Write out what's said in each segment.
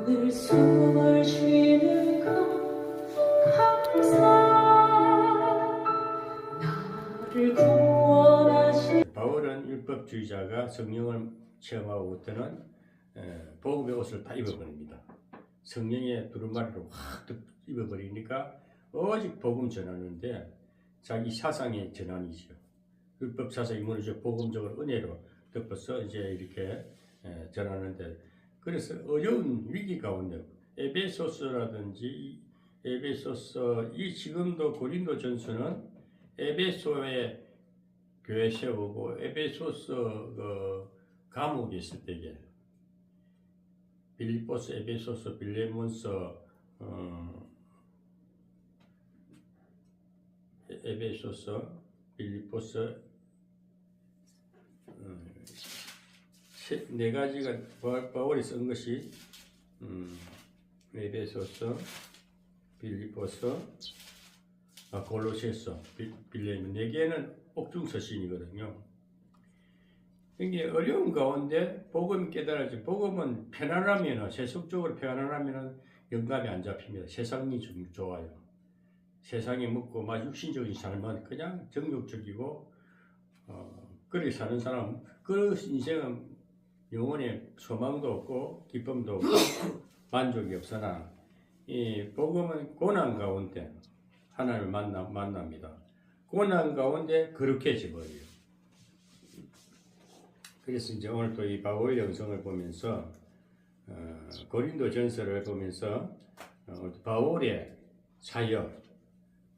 오늘 숨을 쉬는 것 감사 나를 구원하신 바울은 율법주의자가 성령을 체험하고부터는 복음의 옷을 다 입어버립니다. 성령의 두루마리로 확 입어버리니까 오직 복음 전하는데 자기 사상의 전환이죠. 율법 사상이 무너져 복음적으로 은혜로 덮어서 이제 이렇게 전하는데, 그래서 어려운 위기 가운데 에베소서라든지 에베소서, 이 지금도 고린도 전서는 에베소의 교회 세우고 에베소서 감옥에 있을 때에 빌립보서, 에베소서, 빌레몬서, 에베소서, 빌립보서, 네 가지가 바울이 쓴 것이 에베소서, 빌립보서, 골로새서, 빌레몬, 네 개는 옥중서신이거든요. 이게 어려운 가운데 복음 깨달아지, 복음은 편안하면, 세속적으로 편안하면 영감이 안 잡힙니다. 세상이 좀 좋아요. 세상에 묻고 막 육신적인 삶은 그냥 정욕적이고 그렇게 사는 사람, 그 인생은 영혼에 소망도 없고 기쁨도 없고 만족이 없으나, 이 복음은 고난 가운데 하나님을 만납니다. 고난 가운데 거룩해져 버려요. 그래서 이제 오늘 또 이 바울 영성을 보면서 고린도 전서를 보면서 바울의 사역,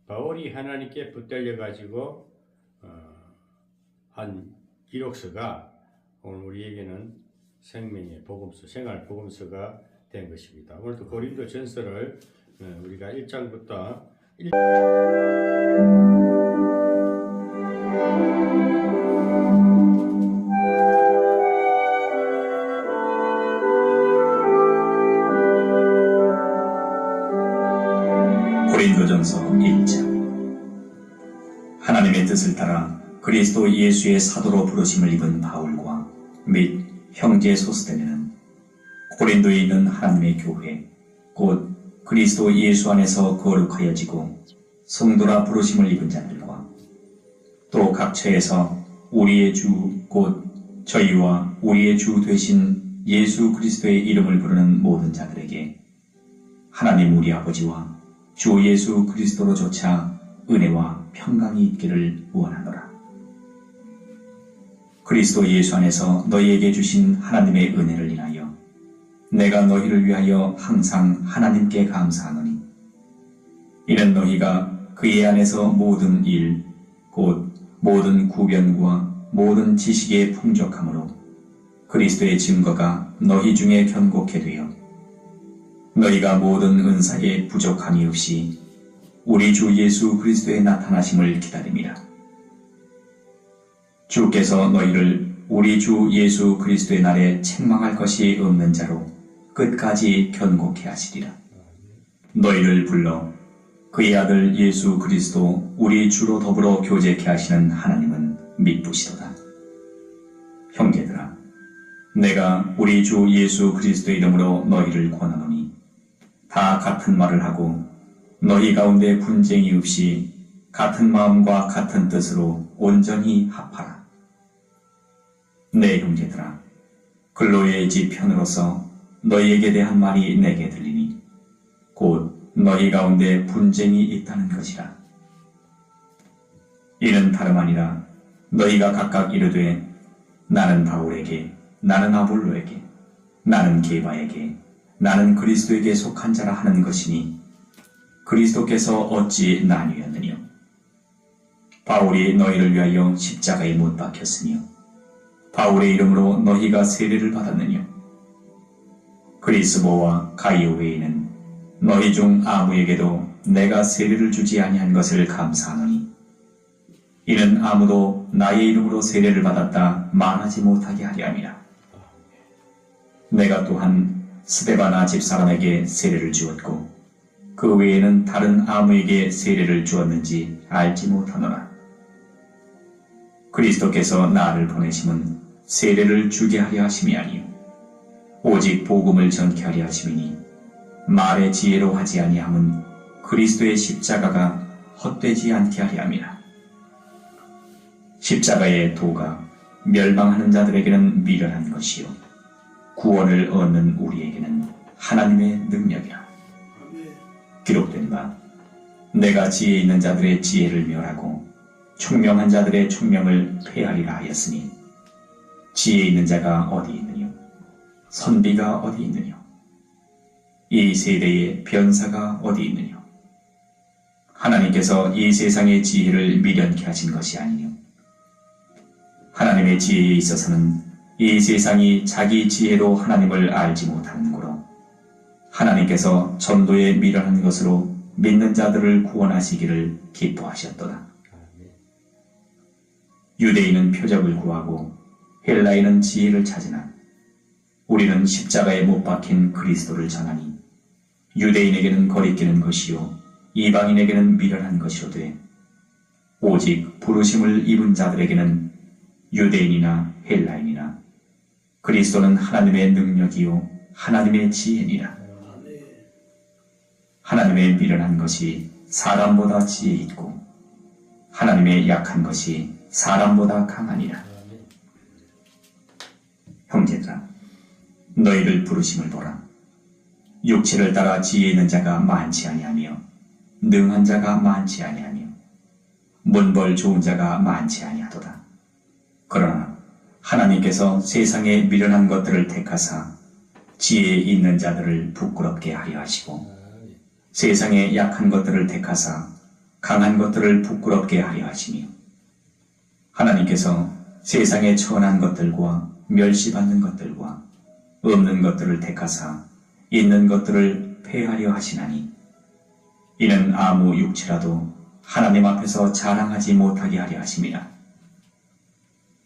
바울이 하나님께 붙들려 가지고 한 기록서가 오늘 우리에게는 생명의 복음서, 생활 복음서가 된 것입니다. 오늘도 고린도 전서를 우리가 1장부터 고린도전서 1장. 하나님의 뜻을 따라 그리스도 예수의 사도로 부르심을 입은 바울과 및 형제 소스데네는 고린도에 있는 하나님의 교회 곧 그리스도 예수 안에서 거룩하여지고 성도라 부르심을 입은 자들과 또 각처에서 우리의 주 곧 저희와 우리의 주 되신 예수 그리스도의 이름을 부르는 모든 자들에게 하나님 우리 아버지와 주 예수 그리스도로조차 은혜와 평강이 있기를 원하노라. 그리스도 예수 안에서 너희에게 주신 하나님의 은혜를 인하여 내가 너희를 위하여 항상 하나님께 감사하노니, 이는 너희가 그의 안에서 모든 일 곧 모든 구변과 모든 지식의 풍족함으로 그리스도의 증거가 너희 중에 견고케 되어 너희가 모든 은사에 부족함이 없이 우리 주 예수 그리스도의 나타나심을 기다림이라. 주께서 너희를 우리 주 예수 그리스도의 날에 책망할 것이 없는 자로 끝까지 견고케 하시리라. 너희를 불러 그의 아들 예수 그리스도 우리 주로 더불어 교제케 하시는 하나님은 미쁘시도다. 형제들아, 내가 우리 주 예수 그리스도의 이름으로 너희를 권하노니 다 같은 말을 하고 너희 가운데 분쟁이 없이 같은 마음과 같은 뜻으로 온전히 합하라. 내 형제들아, 글로의 집 편으로서 너희에게 대한 말이 내게 들리니 곧 너희 가운데 분쟁이 있다는 것이라. 이는 다름 아니라 너희가 각각 이르되 나는 바울에게, 나는 아볼로에게, 나는 게바에게, 나는 그리스도에게 속한 자라 하는 것이니 그리스도께서 어찌 나뉘었느냐. 바울이 너희를 위하여 십자가에 못 박혔으며 바울의 이름으로 너희가 세례를 받았느냐. 그리스보와 가이오 외에는 너희 중 아무에게도 내가 세례를 주지 아니한 것을 감사하노니, 이는 아무도 나의 이름으로 세례를 받았다 말하지 못하게 하려 함이라. 내가 또한 스데바나 집사람에게 세례를 주었고 그 외에는 다른 아무에게 세례를 주었는지 알지 못하노라. 그리스도께서 나를 보내심은 세례를 주게 하려 하심이 아니요 오직 복음을 전케 하려 하심이니 말의 지혜로 하지 아니함은 그리스도의 십자가가 헛되지 않게 하려 함이라. 십자가의 도가 멸망하는 자들에게는 미련한 것이요 구원을 얻는 우리에게는 하나님의 능력이라. 기록된 바 내가 지혜 있는 자들의 지혜를 멸하고 총명한 자들의 총명을 폐하리라 하였으니 지혜 있는 자가 어디 있느뇨 선비가 어디 있느뇨 이 세대의 변사가 어디 있느뇨 하나님께서 이 세상의 지혜를 미련케 하신 것이 아니뇨 하나님의 지혜에 있어서는 이 세상이 자기 지혜로 하나님을 알지 못하는 고로 하나님께서 전도에 미련한 것으로 믿는 자들을 구원하시기를 기뻐하셨도다. 유대인은 표적을 구하고 헬라인은 지혜를 찾으나 우리는 십자가에 못 박힌 그리스도를 전하니 유대인에게는 거리끼는 것이요 이방인에게는 미련한 것이로되 오직 부르심을 입은 자들에게는 유대인이나 헬라인이나 그리스도는 하나님의 능력이요 하나님의 지혜니라. 하나님의 미련한 것이 사람보다 지혜 있고 하나님의 약한 것이 사람보다 강하니라. 형제들아 너희를 부르심을 보라. 육체를 따라 지혜 있는 자가 많지 아니하며 능한 자가 많지 아니하며 문벌 좋은 자가 많지 아니하도다. 그러나 하나님께서 세상에 미련한 것들을 택하사 지혜 있는 자들을 부끄럽게 하려 하시고 세상에 약한 것들을 택하사 강한 것들을 부끄럽게 하려 하시며 하나님께서 세상에 천한 것들과 멸시받는 것들과 없는 것들을 택하사 있는 것들을 폐하려 하시나니 이는 아무 육체라도 하나님 앞에서 자랑하지 못하게 하려 하심이라.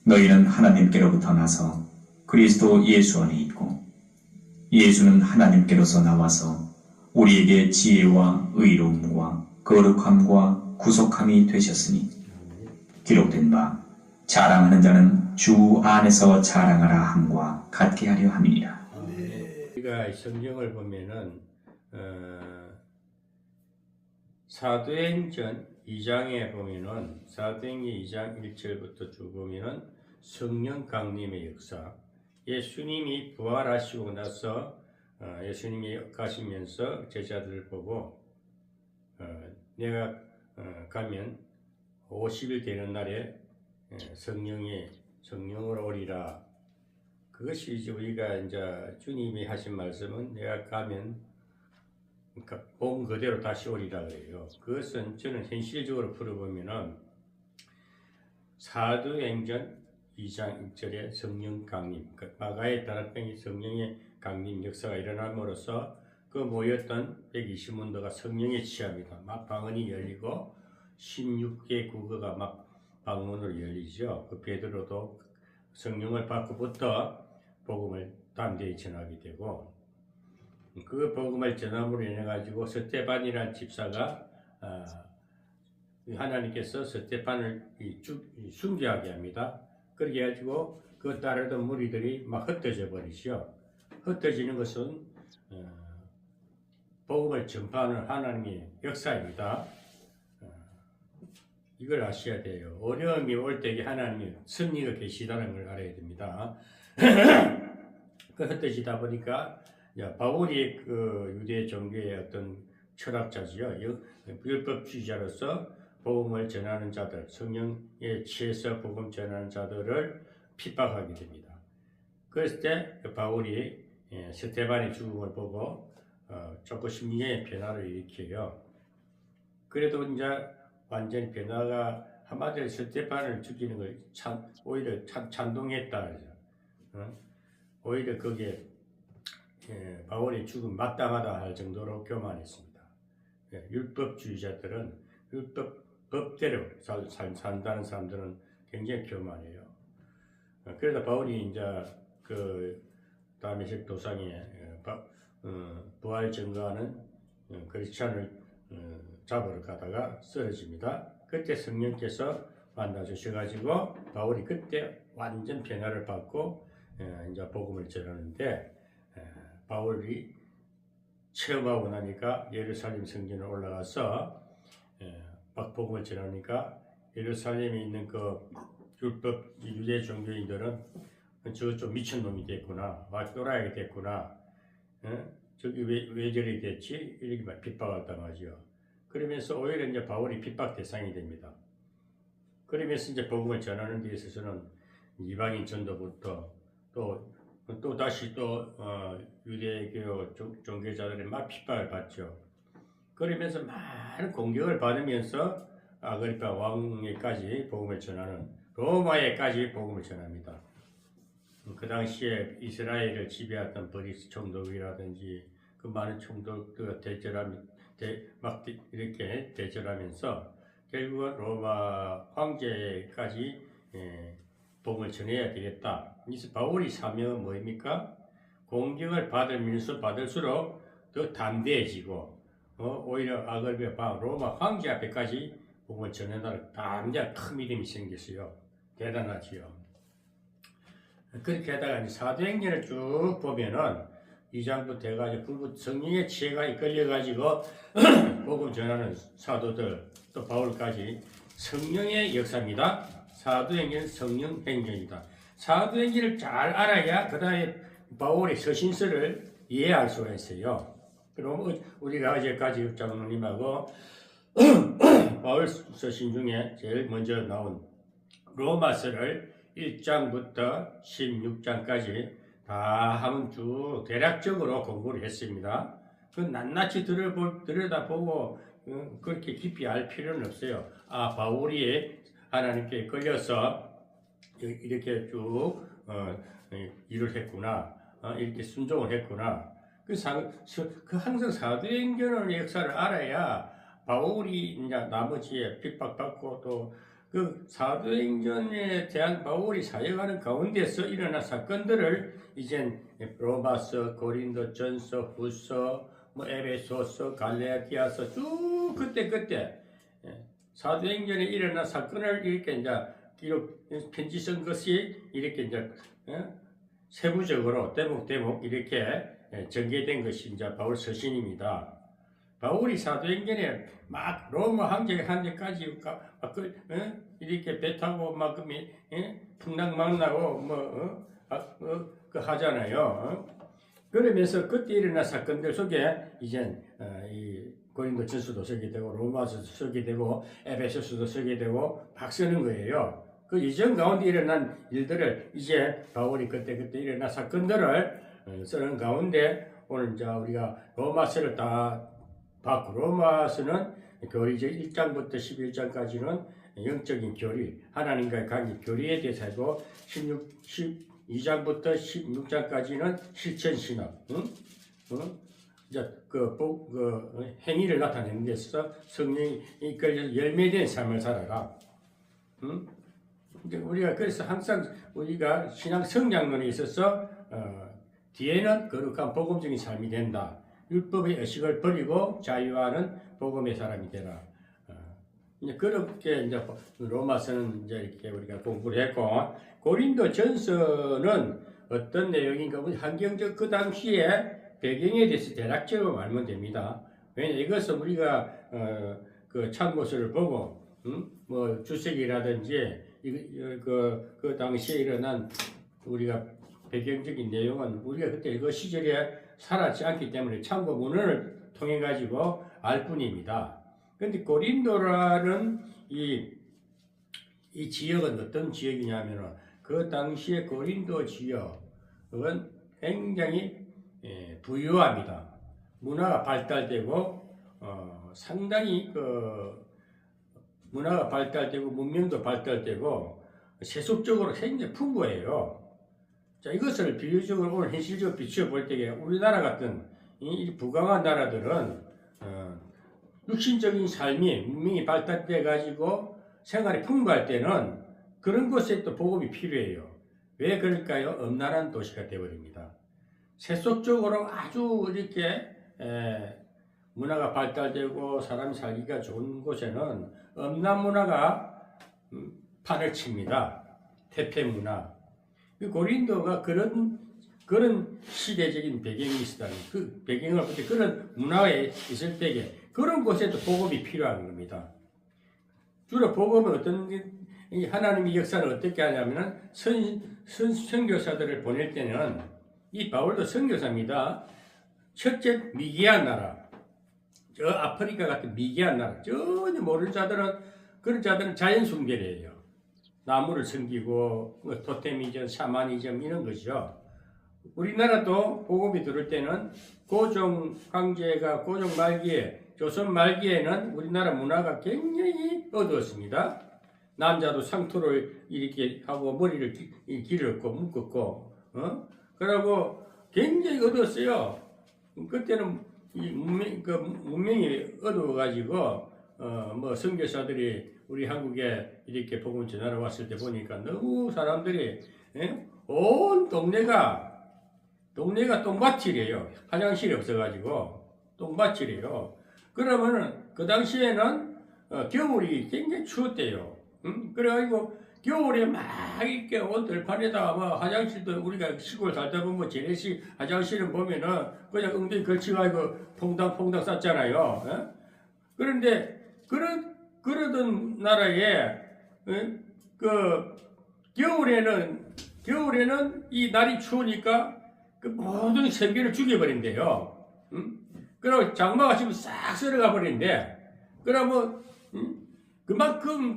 너희는 하나님께로부터 나서 그리스도 예수 안에 있고 예수는 하나님께로서 나와서 우리에게 지혜와 의로움과 거룩함과 구속함이 되셨으니 기록된 바 자랑하는 자는 주 안에서 자랑하라 함과 같게 하려 함이니라. 우리가 성경을 보면은 사도행전 2장에 보면은 사도행전 2장 1절부터 쭉 보면은 성령 강림의 역사, 예수님이 부활하시고 나서 예수님이 가시면서 제자들을 보고 내가 가면 50일 되는 날에 성령으로 오리라. 그것이 이제 우리가 이제 주님이 하신 말씀은 내가 가면 그러니까 본 그대로 다시 오리라 그래요. 그것은 저는 현실적으로 풀어보면은 사도행전 2장 1절에 성령 강림, 마가의 다락방에 성령의 강림 역사가 일어남으로써 그 모였던 120문도가 성령에 취합니다. 막 방언이 열리고 16개 국어가 막 방언으로 열리죠. 그 베드로도 성령을 받고부터 복음을 담대히 전하게 되고 그 복음을 전함으로 인해 가지고 스테반이라는 집사가 하나님께서 스테반을 순교하게 합니다. 그렇게 해가지고 그 따르던 무리들이 막 흩어져 버리죠. 흩어지는 것은 복음을 전파하는 하나님의 역사입니다. 이걸 아셔야 돼요. 어려움이 올 때에 하나님의 섭리가 계시다는 걸 알아야 됩니다. 그 흩어지다 보니까 바울이 그 유대 종교의 어떤 철학자지요. 율법주의자로서 복음을 전하는 자들, 성령에 취해서 복음 전하는 자들을 핍박하게 됩니다. 그랬을 때 바울이 스테반의 죽음을 보고 조금 심리의 변화를 일으켜요. 그래도 이제 완전히 변화가 한마디로 스테반을 죽이는 걸 오히려 찬동했다 그러죠. 오히려 그게 바울의 죽음 마땅하다 할 정도로 교만했습니다. 율법주의자들은 법대로 산다는 사람들은 굉장히 교만해요. 그래서 바울이 이제 그 다메섹 도상에 부활 증거하는 크리스찬을 잡으러 가다가 쓰러집니다. 그때 성령께서 만나주셔가지고 바울이 그때 완전 변화를 받고 이제 복음을 전하는데 바울이 체험하고 나니까 예루살렘 성전에 올라가서 복음을 전하니까 예루살렘에 있는 그 율법 유대 종교인들은 저 좀 미친놈이 됐구나, 또라이가 됐구나, 저기 왜 저리 됐지? 이렇게 막 핍박을 당하죠. 그러면서 오히려 이제 바울이 핍박 대상이 됩니다. 그러면서 이제 복음을 전하는 데 있어서는 이방인 전도부터 또 다시 유대교 종교자들의 막 핍박을 받죠. 그러면서 많은 공격을 받으면서 아그리파 왕에까지 복음을 전하는, 로마에까지 복음을 전합니다. 그 당시에 이스라엘을 지배했던 버리스 총독이라든지 그 많은 총독들 막 이렇게 대절하면서 결국은 로마 황제까지 복음을 전해야 되겠다. 그래서 바울이 사명은 뭐입니까? 공격을 받으면서 받을수록 더 담대해지고 오히려 아글베파 로마 황제 앞에까지 복음을 전한다는 굉장히 큰 믿음이 생겼어요. 대단하지요. 그렇게 하다가 사도행전을 쭉 보면은 2장부터 해가지고 성령의 지혜가 이끌려가지고 복음 전하는 사도들 또 바울까지 성령의 역사입니다. 사도행전은 성령 행전이다. 사도행전을 잘 알아야 그 다음에 바울의 서신서를 이해할 수가 있어요. 그럼 우리가 어제까지 장로님하고 바울 서신 중에 제일 먼저 나온 로마서를 1장부터 16장까지 다 한번 쭉 대략적으로 공부를 했습니다. 그 낱낱이 들여다보고 그렇게 깊이 알 필요는 없어요. 바울이 하나님께 끌려서 이렇게 쭉 일을 했구나, 이렇게 순종을 했구나. 항상 사도행전의 역사를 알아야 바울이 이제 나머지에 핍박받고 또 그 사도행전에 대한 바울이 사역하는 가운데서 일어난 사건들을 이젠 로마서, 고린도전서, 후서, 에베소서, 갈라디아서 쭉 그때 사도행전에 일어난 사건을 이렇게 이제 기록 편지 쓴 것이 이렇게 이제 세부적으로 대목 이렇게 전개된 것이 이제 바울 서신입니다. 바울이 사도행전에 막 로마 황제가 한 데까지 이렇게 배 타고 막 풍랑 만나고 그 하잖아요. 그러면서 그때 일어난 사건들 속에 이제 이 고린도전서도 쓰게 되고 로마서도 쓰게 되고 에베소서도 쓰게 되고 막 쓰는 거예요. 그 이전 가운데 일어난 일들을 이제 바울이 그때 일어난 사건들을 쓰는 가운데 오늘 이제 우리가 로마서를 다 봤고, 로마서는 교리적 1장부터 11장까지는 영적인 교리, 하나님과의 관계 교리에 대해서 하고 12장부터 16장까지는 실천 신학, 이제 행위를 나타내는 데서 성령이 이끌려 열매된 삶을 살아라. 이제 우리가 그래서 항상 우리가 신앙 성장론에 있어서 뒤에는 거룩한 복음적인 삶이 된다. 율법의 의식을 버리고 자유하는 복음의 사람이 되라. 이제 그렇게 이제 로마서는 이제 이렇게 우리가 공부를 했고, 고린도전서는 어떤 내용인가 보면 환경적 그 당시에 배경에 대해서 대략적으로 알면 됩니다. 왜냐 이것은 우리가 그 참고서를 보고 뭐 주석이라든지 그 당시에 일어난 우리가 배경적인 내용은 우리가 그때 그 시절에 살았지 않기 때문에 참고 문헌을 통해 가지고 알 뿐입니다. 그런데 고린도라는 이 지역은 어떤 지역이냐면은 그 당시에 고린도 지역은 굉장히 부유합니다. 문화가 발달되고 상당히 그 문화가 발달되고 문명도 발달되고 세속적으로 굉장히 풍부해요. 자, 이것을 비유적으로 오늘 현실적으로 비추어 볼 때에 우리나라 같은 이 부강한 나라들은 육신적인 삶이 문명이 발달돼 가지고 생활이 풍부할 때는 그런 곳에 또 복음이 필요해요. 왜 그럴까요? 엄란한 도시가 되어버립니다. 세속적으로 아주 이렇게 문화가 발달되고 사람이 살기가 좋은 곳에는 엄란 문화가 판을 칩니다. 태폐 문화. 고린도가 그런 시대적인 배경이 있었다는 그 배경을 볼 때 그런 문화에 있을 때에 그런 곳에도 복음이 필요한 겁니다. 주로 복음은 하나님의 역사를 어떻게 하냐면은 선교사들을 보낼 때는 이 바울도 선교사입니다. 첫째 미개한 나라, 저 아프리카 같은 미개한 나라, 전혀 모르는 자들은 그런 자들은 자연 숭배래요. 나무를 섬기고 토테미즘, 샤머니즘 이런 것이죠. 우리나라도 복음이 들을 때는 고종 황제가 고종 말기에 조선 말기에는 우리나라 문화가 굉장히 어두웠습니다. 남자도 상투를 이렇게 하고 머리를 길었고 묶었고, 그러고 굉장히 어두웠어요. 그때는 이 문명이 어두워가지고, 뭐 선교사들이 우리 한국에 이렇게 복음 전하러 왔을 때 보니까 너무 사람들이 온 동네가 똥밭이래요. 화장실이 없어가지고 똥밭이래요. 그러면은 그 당시에는 겨울이 굉장히 추웠대요. 그래가지고 겨울에 막 이렇게 옷 들판에다가 막 화장실도 우리가 시골 살다 보면 재래식 화장실은 보면은 그냥 엉덩이 걸쳐가지고 퐁당퐁당 쌌잖아요. 그런데 그러던 나라에 그 겨울에는 이 날이 추우니까 그 모든 생계를 죽여버린대요. 그리고 장마가 지금 싹 썰어가 버린대. 그러면 그만큼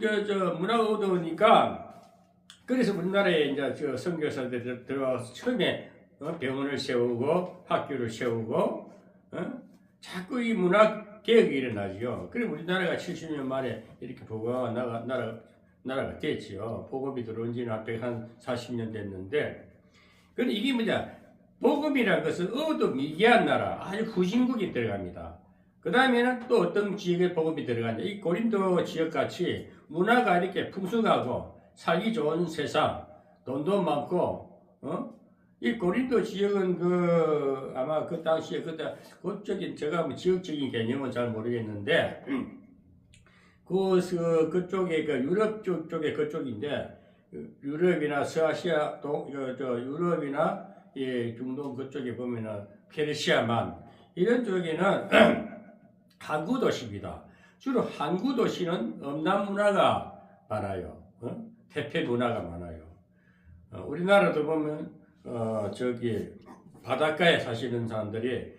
문화가 어두우니까 그래서 우리나라에 이제 선교사들 들어와서 처음에 병원을 세우고 학교를 세우고 자꾸 이 문화 개혁이 일어나죠. 그리고 우리나라가 70년 만에 이렇게 복음화 나라가 됐지요. 복음이 들어온 지는 앞에 한 40년 됐는데, 그런데 이게 뭐냐? 복음이라는 것은 미개한 나라, 아주 후진국이 들어갑니다. 그 다음에는 또 어떤 지역에 복음이 들어가냐. 이 고린도 지역같이 문화가 이렇게 풍성하고 살기 좋은 세상, 돈도 많고, 이 고린도 지역은 아마 그 당시에 그쪽인, 제가 뭐 지역적인 개념은 잘 모르겠는데, 그쪽에, 유럽 쪽에 그쪽인데, 유럽이나 서아시아, 유럽이나 중동 그쪽에 보면은 페르시아만 이런 쪽에는 항구 도시입니다. 주로 항구 도시는 음란 문화가 많아요. 태폐 문화가 많아요. 우리나라도 보면 바닷가에 사시는 사람들이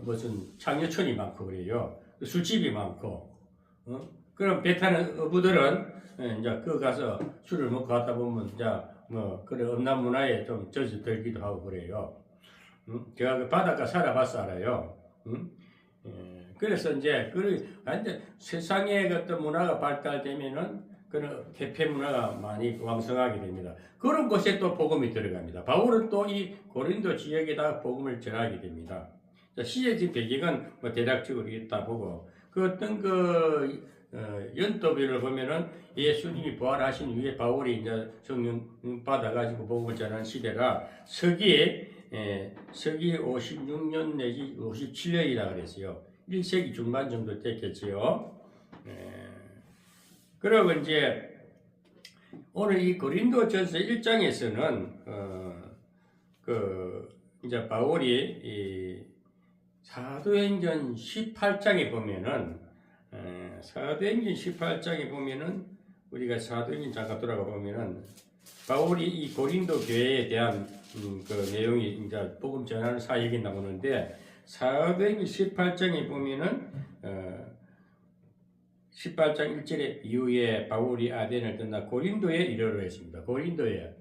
무슨 장려촌이 많고 그래요. 술집이 많고, 그럼 배 타는 어부들은 이제 가서 술을 먹고 갔다 보면 이제 그래 음란 문화에 좀 젖어들기도 하고 그래요. 제가 그 바닷가 살아봐서 알아요. 그래서 이제 완전 세상의 어떤 문화가 발달되면은 그런 태폐 문화가 많이 왕성하게 됩니다. 그런 곳에 또 복음이 들어갑니다. 바울은 또 이 고린도 지역에다 복음을 전하게 됩니다. 시제적 배경은 대략적으로 있다 보고 어떤 연도별을 보면은 예수님이 부활하신 후에 바울이 이제 성령 받아가지고 복음을 전하는 시대가 서기 56년 내지 57년이라 그랬어요. 1세기 중반 정도 됐겠지요. 그리고 이제 오늘 이 고린도전서 1장에서는 이제 바울이 이 사도행전 18장에 보면은 사도행전 18장에 보면은 우리가 사도행전 잠깐 돌아가 보면은 바울이 이 고린도 교회에 대한 내용이 이제 복음 전하는 사역이 나오는데 사도행전 18장에 보면은 18장 1절에 이후에 바울이 아덴을 떠나 고린도에 이르러 했습니다. 고린도에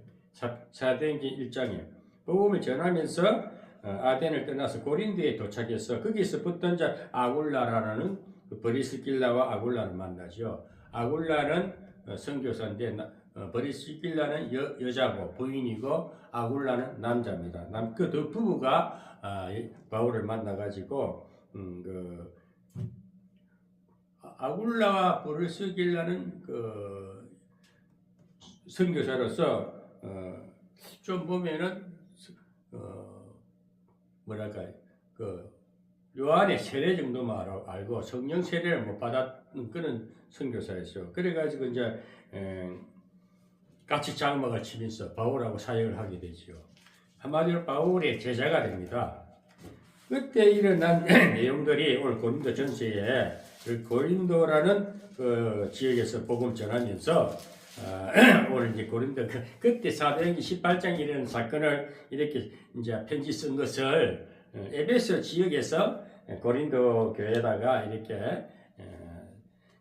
사도행전 1장에 복음을 전하면서 아덴을 떠나서 고린도에 도착해서 거기서 붙던 자 아굴라라는 브리스길라와 아굴라를 만나죠. 아굴라는 선교사인데 브리스길라는 여자고 부인이고 아굴라는 남자입니다. 그 두 부부가 바울을 만나가지고 아굴라와 브리스길라는 선교사로서 좀 보면은 뭐랄까 요한의 세례 정도만 알고 성령 세례를 못 받았는 그런 선교사였어요. 그래가지고 이제 같이 장막을 치면서 바울하고 사역을 하게 되죠. 한마디로 바울의 제자가 됩니다. 그때 일어난 내용들이 오늘 고린도 전서에 그 고린도라는 그 지역에서 복음 전하면서 오늘 이제 고린도 그때 사도행전 18장에 일어난 사건을 이렇게 이제 편지 쓴 것을 에베소 지역에서 고린도 교회에다가 이렇게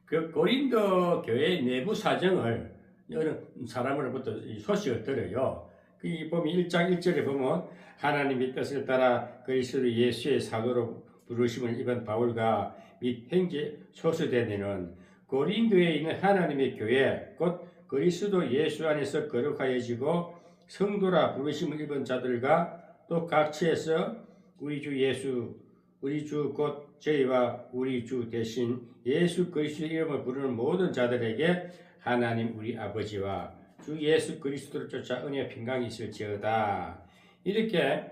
그 고린도 교회 내부 사정을 여러 사람으로부터 소식을 들어요. 그 보면 1장 1절에 보면 하나님의 뜻을 따라 그리스도 예수의 사도로 부르심을 입은 바울과 및 형제 소수되는 고린도에 있는 하나님의 교회 곧 그리스도 예수 안에서 거룩하여지고 성도라 부르심을 입은 자들과 또 각처에서 우리 주 곧 저희와 우리 주 대신 예수 그리스도의 이름을 부르는 모든 자들에게 하나님 우리 아버지와 주 예수 그리스도를 쫓아 은혜와 평강이 있을지어다. 이렇게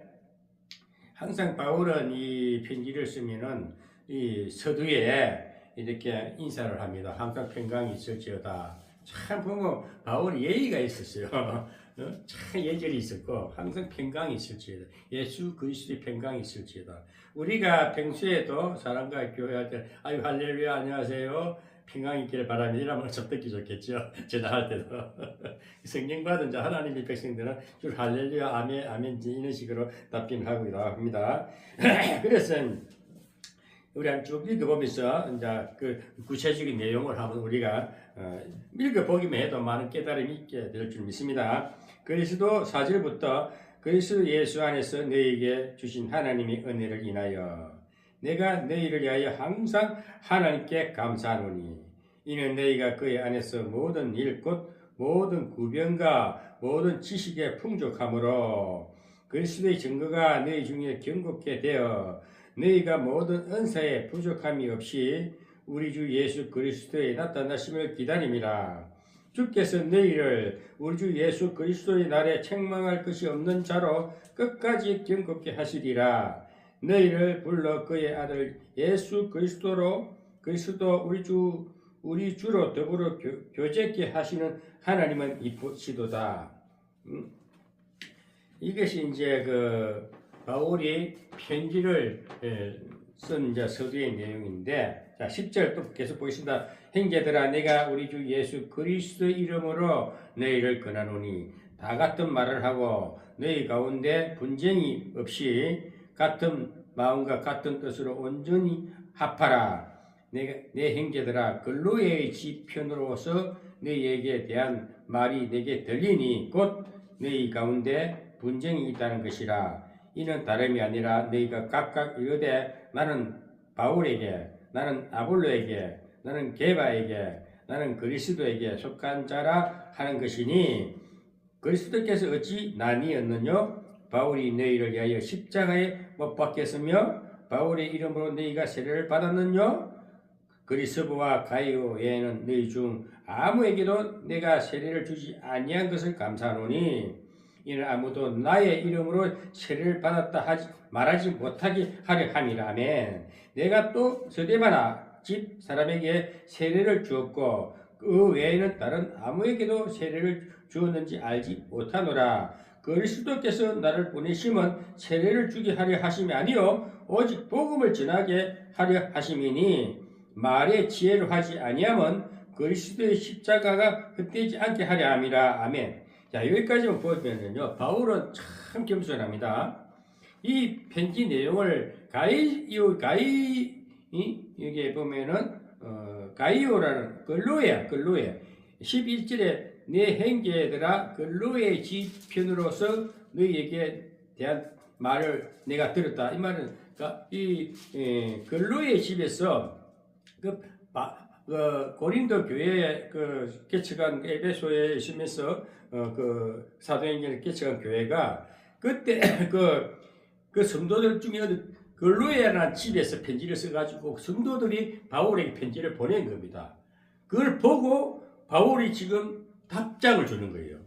항상 바울은 이 편지를 쓰면은 이 서두에 이렇게 인사를 합니다. 항상 평강이 있을지어다. 참 보면 바울이 예의가 있었어요. 참 예절이 있었고 항상 평강이 있을지어다. 예수 그리스도의 평강이 있을지어다. 우리가 평소에도 사람과 교회할 때 아유 할렐루야 안녕하세요. 평강이 있기를 바랍니다. 이러면 좀 듣기 좋겠죠. 전화할 때도. 성령 받은 자 하나님의 백성들은 줄 할렐루야 아멘 아멘 이런 식으로 답변을 하고 합니다. 그래서 우리 한 쭉 읽어보면서 이제 그 구체적인 내용을 한번 우리가 읽어보기만 해도 많은 깨달음이 있게 될 줄 믿습니다. 그리스도 4절부터 그리스도 예수 안에서 너희에게 주신 하나님의 은혜를 인하여 내가 너희를 위하여 항상 하나님께 감사하노니 이는 너희가 그의 안에서 모든 일 곧 모든 구변과 모든 지식에 풍족함으로 그리스도의 증거가 너희 중에 견고케 되어 너희가 모든 은사에 부족함이 없이 우리 주 예수 그리스도의 나타나심을 기다림이라. 주께서 너희를 우리 주 예수 그리스도의 날에 책망할 것이 없는 자로 끝까지 견고케 하시리라. 너희를 불러 그의 아들 예수 그리스도 우리 주로 더불어 교제케 하시는 하나님은 이쁘시도다. 이것이 이제 그 바울이 편지를 쓴 이제 서두의 내용인데, 자 10절 또 계속 보겠습니다. 형제들아 내가 우리 주 예수 그리스도 이름으로 너희를 권하노니 다 같은 말을 하고 너희 가운데 분쟁이 없이 같은 마음과 같은 뜻으로 온전히 합하라. 내 형제들아 글로의 지편으로서 너희에게 대한 말이 내게 들리니 곧 너희 가운데 분쟁이 있다는 것이라. 이는 다름이 아니라 너희가 각각 이르되 나는 바울에게 나는 아볼로에게 나는 게바에게 나는 그리스도에게 속한 자라 하는 것이니 그리스도께서 어찌 난이었느냐? 바울이 너희를 위하여 십자가에 못 박혔으며 바울의 이름으로 너희가 세례를 받았느냐? 그리스도와 가이오 외에는 너희 중 아무에게도 내가 세례를 주지 아니한 것을 감사하노니 이는 아무도 나의 이름으로 세례를 받았다 말하지 못하게 하려 함이라. 아멘. 내가 또 스데바나 집 사람에게 세례를 주었고 그 외에는 다른 아무에게도 세례를 주었는지 알지 못하노라. 그리스도께서 나를 보내심은 세례를 주게 하려 하심이 아니요 오직 복음을 전하게 하려 하심이니 말의 지혜로 하지 아니하면 그리스도의 십자가가 헛되지 않게 하려 함이라. 아멘. 자, 여기까지만 보면은요, 바울은 참 겸손합니다. 이 편지 내용을 여기에 보면은, 가이오라는, 글로에, 11절에 내 형제들아, 글로의 지편으로서 너희에게 대한 말을 내가 들었다. 이 말은, 글로의 집에서, 고린도 교회에 개척한 에베소에 있으면서 그 사도행전을 개척한 교회가 그때 그 성도들 중에 글로에라는 집에서 편지를 써가지고 성도들이 바울에게 편지를 보낸 겁니다. 그걸 보고 바울이 지금 답장을 주는 거예요.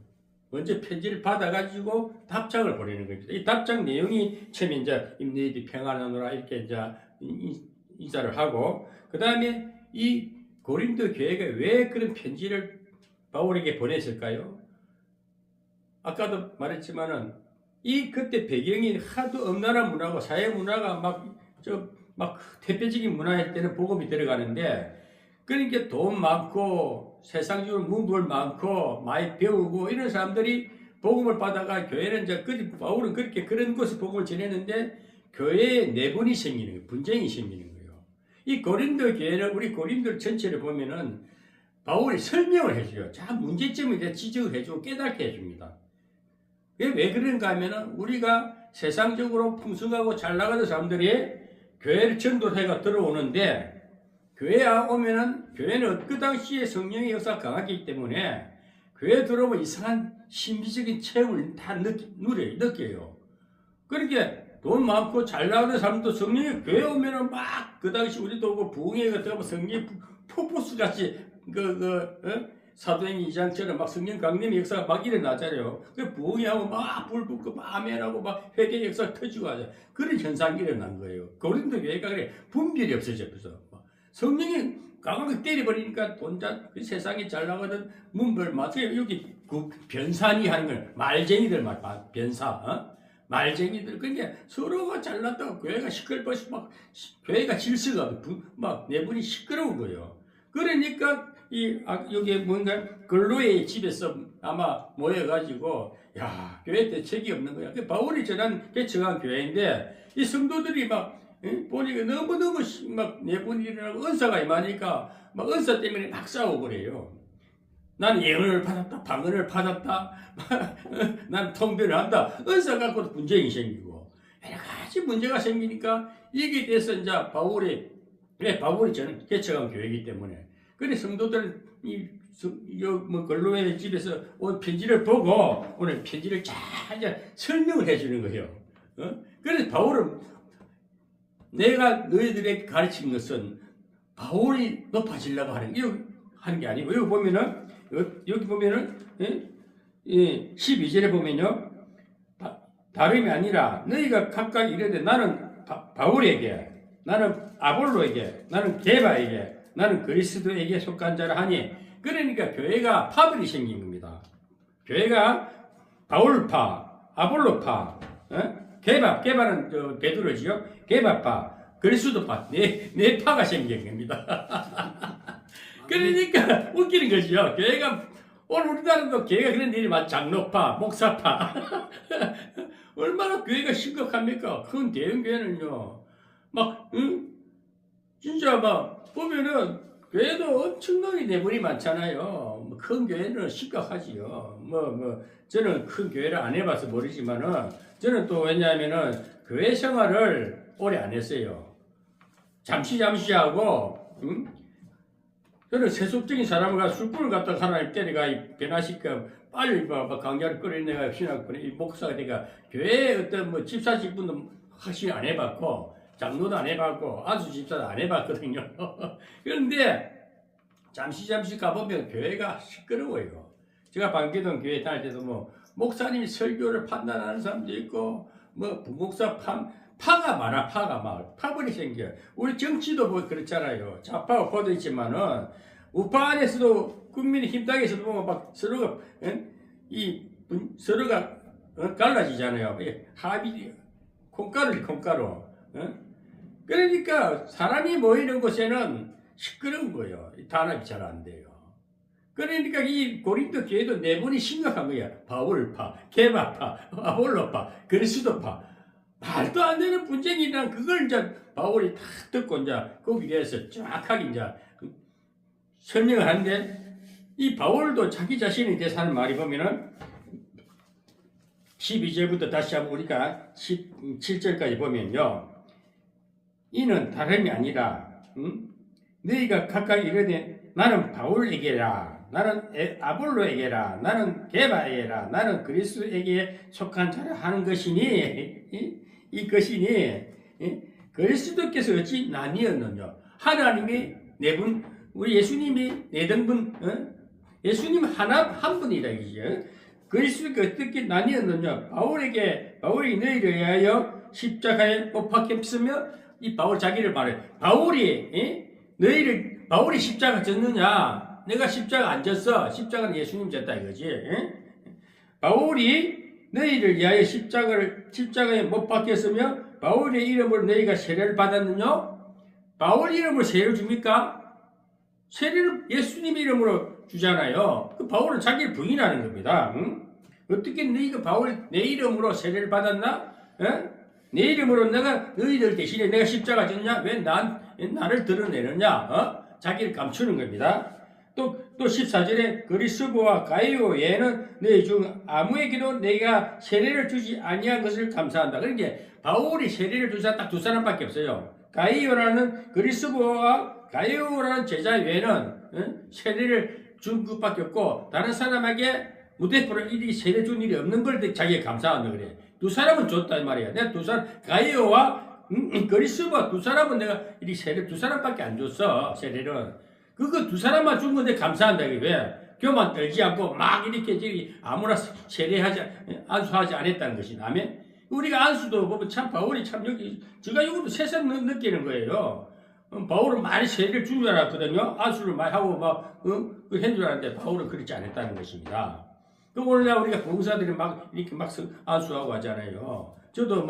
먼저 편지를 받아가지고 답장을 보내는 겁니다. 이 답장 내용이 처음에 이제 너희들이 평안하노라 이렇게 이제 인사를 하고 그 다음에 이 고린도 교회가 왜 그런 편지를 바울에게 보냈을까요? 아까도 말했지만은 이 그때 배경이 하도 엄난한 문화고 사회 문화가 막 대표적인 문화일 때는 복음이 들어가는데, 그러니까 돈 많고 세상적으로 문벌 많고 많이 배우고 이런 사람들이 복음을 받아가 교회는 이제 바울은 그렇게 그런 곳에 복음을 전했는데 교회에 내분이 생기는 거예요. 분쟁이 생기는 거예요. 이 고린도 교회는 우리 고린도 전체를 보면은 바울이 설명을 해줘요. 자, 문제점을 이제 지적을 해주고 깨닫게 해줍니다. 왜 그런가 하면은 우리가 세상적으로 풍성하고 잘 나가는 사람들이 교회를 전도해가 들어오는데, 교회에 오면은 교회는 그 당시에 성령의 역사가 강하기 때문에 교회에 들어오면 이상한 신비적인 체험을 다 느껴요. 그러니까 돈 많고 잘 나가는 사람도 성령이 교회에 오면은 막 그 당시 우리도 뭐 부흥회가 들어가면 성령이 폭포수 같이 사도행전 2장처럼 막 성령 강림의 역사가 막 일어나잖아요. 그 부흥회하고 막 불 붙고 막 아멘하고 막 회개 역사가 터지고 하죠. 그런 현상이 일어난 거예요. 고린도 교회가 그래 분별이 없어져서 성령이 강하게 때려버리니까 그 세상에 잘 나가던 문벌 맞아요. 여기 그 변산이 하는 걸 말쟁이들 변사 말쟁이들. 그러니까 서로가 잘났다고 교회가 시끌버시 막 교회가 질서가 막 내분이 시끄러운 거예요. 그러니까 여기 뭔가 근로의 집에서 아마 모여가지고 야, 교회 대책이 없는 거야. 그 바울이 개척한 교회인데 이 성도들이 막 보니까 너무너무 막 내분이 일어나고 은사가 임하니까 막 은사 때문에 막 싸우고 그래요. 나는 예언을 받았다, 방언을 받았다, 나는 통변을 한다. 은사 갖고도 분쟁이 생기고 여러 가지 문제가 생기니까 이게 돼서 이제 바울이 저는 개척한 교회이기 때문에 그래 성도들 근로의 집에서 온 편지를 보고 오늘 편지를 잘 설명을 해주는 거예요. 그래서 바울은 내가 너희들에게 가르친 것은 바울이 높아지려고 하는 게 아니고 여기 보면은 12절에 보면요, 다름이 아니라 너희가 각각 이르되 나는 바울에게, 나는 아볼로에게, 나는 게바에게, 나는 그리스도에게 속한 자라 하니. 그러니까 교회가 파벌이 생긴 겁니다. 교회가 바울파, 아볼로파, 게바는 베드로지요. 게바파, 그리스도파, 네 파가 생긴 겁니다. 그러니까 웃기는 거죠. 교회가 오늘 우리나라도 교회가 그런 일이 많. 장로파, 목사파. 얼마나 교회가 심각합니까? 큰 대형 교회는요. 진짜 막 보면은 교회도 엄청나게 내분이 많잖아요. 큰 교회는 심각하지요. 저는 큰 교회를 안 해봐서 모르지만은 저는 또 왜냐하면은 교회 생활을 오래 안 했어요. 잠시 하고, 저는 세속적인 사람을 가 술꾼을 갖다가 하나님 때려가 변화시켜 빨리 강좌를 끌어내가 신학군이 목사가 돼가 교회에 어떤 집사 직분도 확실히 안 해봤고 장로도 안 해봤고 아주 집사도 안 해봤거든요. 그런데 잠시 가보면 교회가 시끄러워요. 제가 방계동 교회 다닐 때도 목사님이 설교를 판단하는 사람도 있고 부목사 파가 많아. 파벌이 생겨요. 우리 정치도 그렇잖아요. 좌파가 퍼져 있지만은 우파 안에서도 국민의 힘당에서도 보면 막 서로가 갈라지잖아요. 합의 콩가루. 그러니까 사람이 모이는 곳에는 시끄러운 거예요. 단합이 잘 안 돼요. 그러니까 이 고린도 교회도 내분이 심각한 거야. 바울파, 게바파, 아볼로파, 그리스도파. 말도 안 되는 분쟁이란 그걸 이제 바울이 다 듣고 이제 거기에서 정확하게 이제 설명을 하는데, 이 바울도 자기 자신에 대해서 하는 말이 보면은 12절부터 다시 한번 우리가 17절까지 보면요, 이는 다름이 아니라 너희가 각각 이르되 나는 바울에게라, 나는 아볼로에게라, 나는 게바에게라, 나는 그리스도에게 속한 자라 하는 것이니, 이것이니 그리스도께서 어찌 나뉘었느냐. 하나님이 네 분, 우리 예수님이 네 등분, 예수님 한 분이라 이죠. 그리스도가 어떻게 나뉘었느냐. 바울이 너희를 위하여 십자가에 못 박혔으며, 이 바울 자기를 말해. 바울이 십자가 졌느냐? 내가 십자가 안 졌어. 십자가는 예수님 졌다 이거지. 바울이 너희를 위하여 십자가에 못 박혔으며 바울의 이름으로 너희가 세례를 받았느냐? 바울 이름으로 세례를 줍니까? 세례를 예수님 이름으로 주잖아요. 그 바울은 자기를 부인하는 겁니다. 응? 어떻게 너희가 내 이름으로 세례를 받았나? 내 이름으로 내가 너희들 대신에 내가 십자가 졌냐? 왜 나를 드러내느냐? 자기를 감추는 겁니다. 또 14절에 그리스도와 가이오 외에는 너희 중 아무에게도 내가 세례를 주지 아니한 것을 감사한다. 그러니까 바울이 세례를 준 사람 딱 두 사람밖에 없어요. 가이오라는 그리스도와 가이오라는 제자 외에는 세례를 준 것밖에 없고 다른 사람에게 무대포를 이리 세례 준 일이 없는 걸 자기가 감사한다 그래. 두 사람은 줬다 이 말이야. 내가 두 사람 가이오와 그리스도와 두 사람은 내가 이리 세례 두 사람밖에 안 줬어. 세례를. 그거 두 사람만 준 건데 감사한다. 이게 왜? 교만 떨지 않고 막 이렇게 아무나 안수하지 않았다는 것이. 아멘? 우리가 안수도 보면 참 바울이 참 여기, 제가 이것도 새삼 느끼는 거예요. 바울은 많이 세례를 준 줄 알았거든요. 안수를 많이 하고 한 줄 알았는데 바울은 그렇지 않았다는 것입니다. 그 오늘날 우리가 봉사들이 이렇게 안수하고 하잖아요. 저도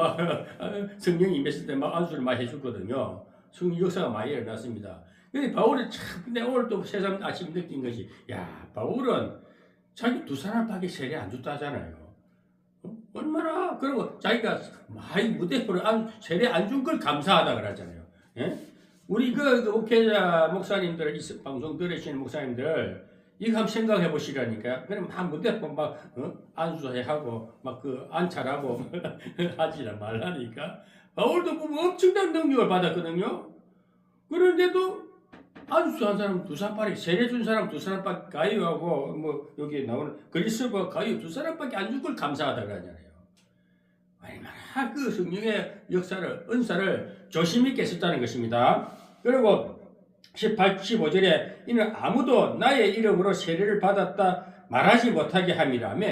성령이 임했을 때 안수를 많이 해줬거든요. 성령 역사가 많이 일어났습니다. 근데 바울이 참, 근데 오늘 또 새삼 아침 느낀 것이, 바울은 자기 두 사람밖에 세례 안 줬다 하잖아요. 얼마나, 그리고 자기가 많이 무대포를 세례 안 준 걸 감사하다 그러잖아요. 예? 우리 옥회자 목사님들, 이 방송 들으시는 목사님들, 이거 한번 생각해 보시라니까. 그럼 무대포 안수하고, 안찰하고, 하지 말라니까. 바울도 보면 엄청난 능력을 받았거든요. 그런데도 안수한 사람 두 사람밖에, 세례 준 사람 두 사람밖에, 가이오하고 여기 나오는 그리스도와 가이오 두 사람밖에 안 준 걸 감사하다 그러잖아요. 얼마나 그 성령의 역사를, 은사를 조심있게 썼다는 것입니다. 그리고 15절에 이는 아무도 나의 이름으로 세례를 받았다 말하지 못하게 함이라며,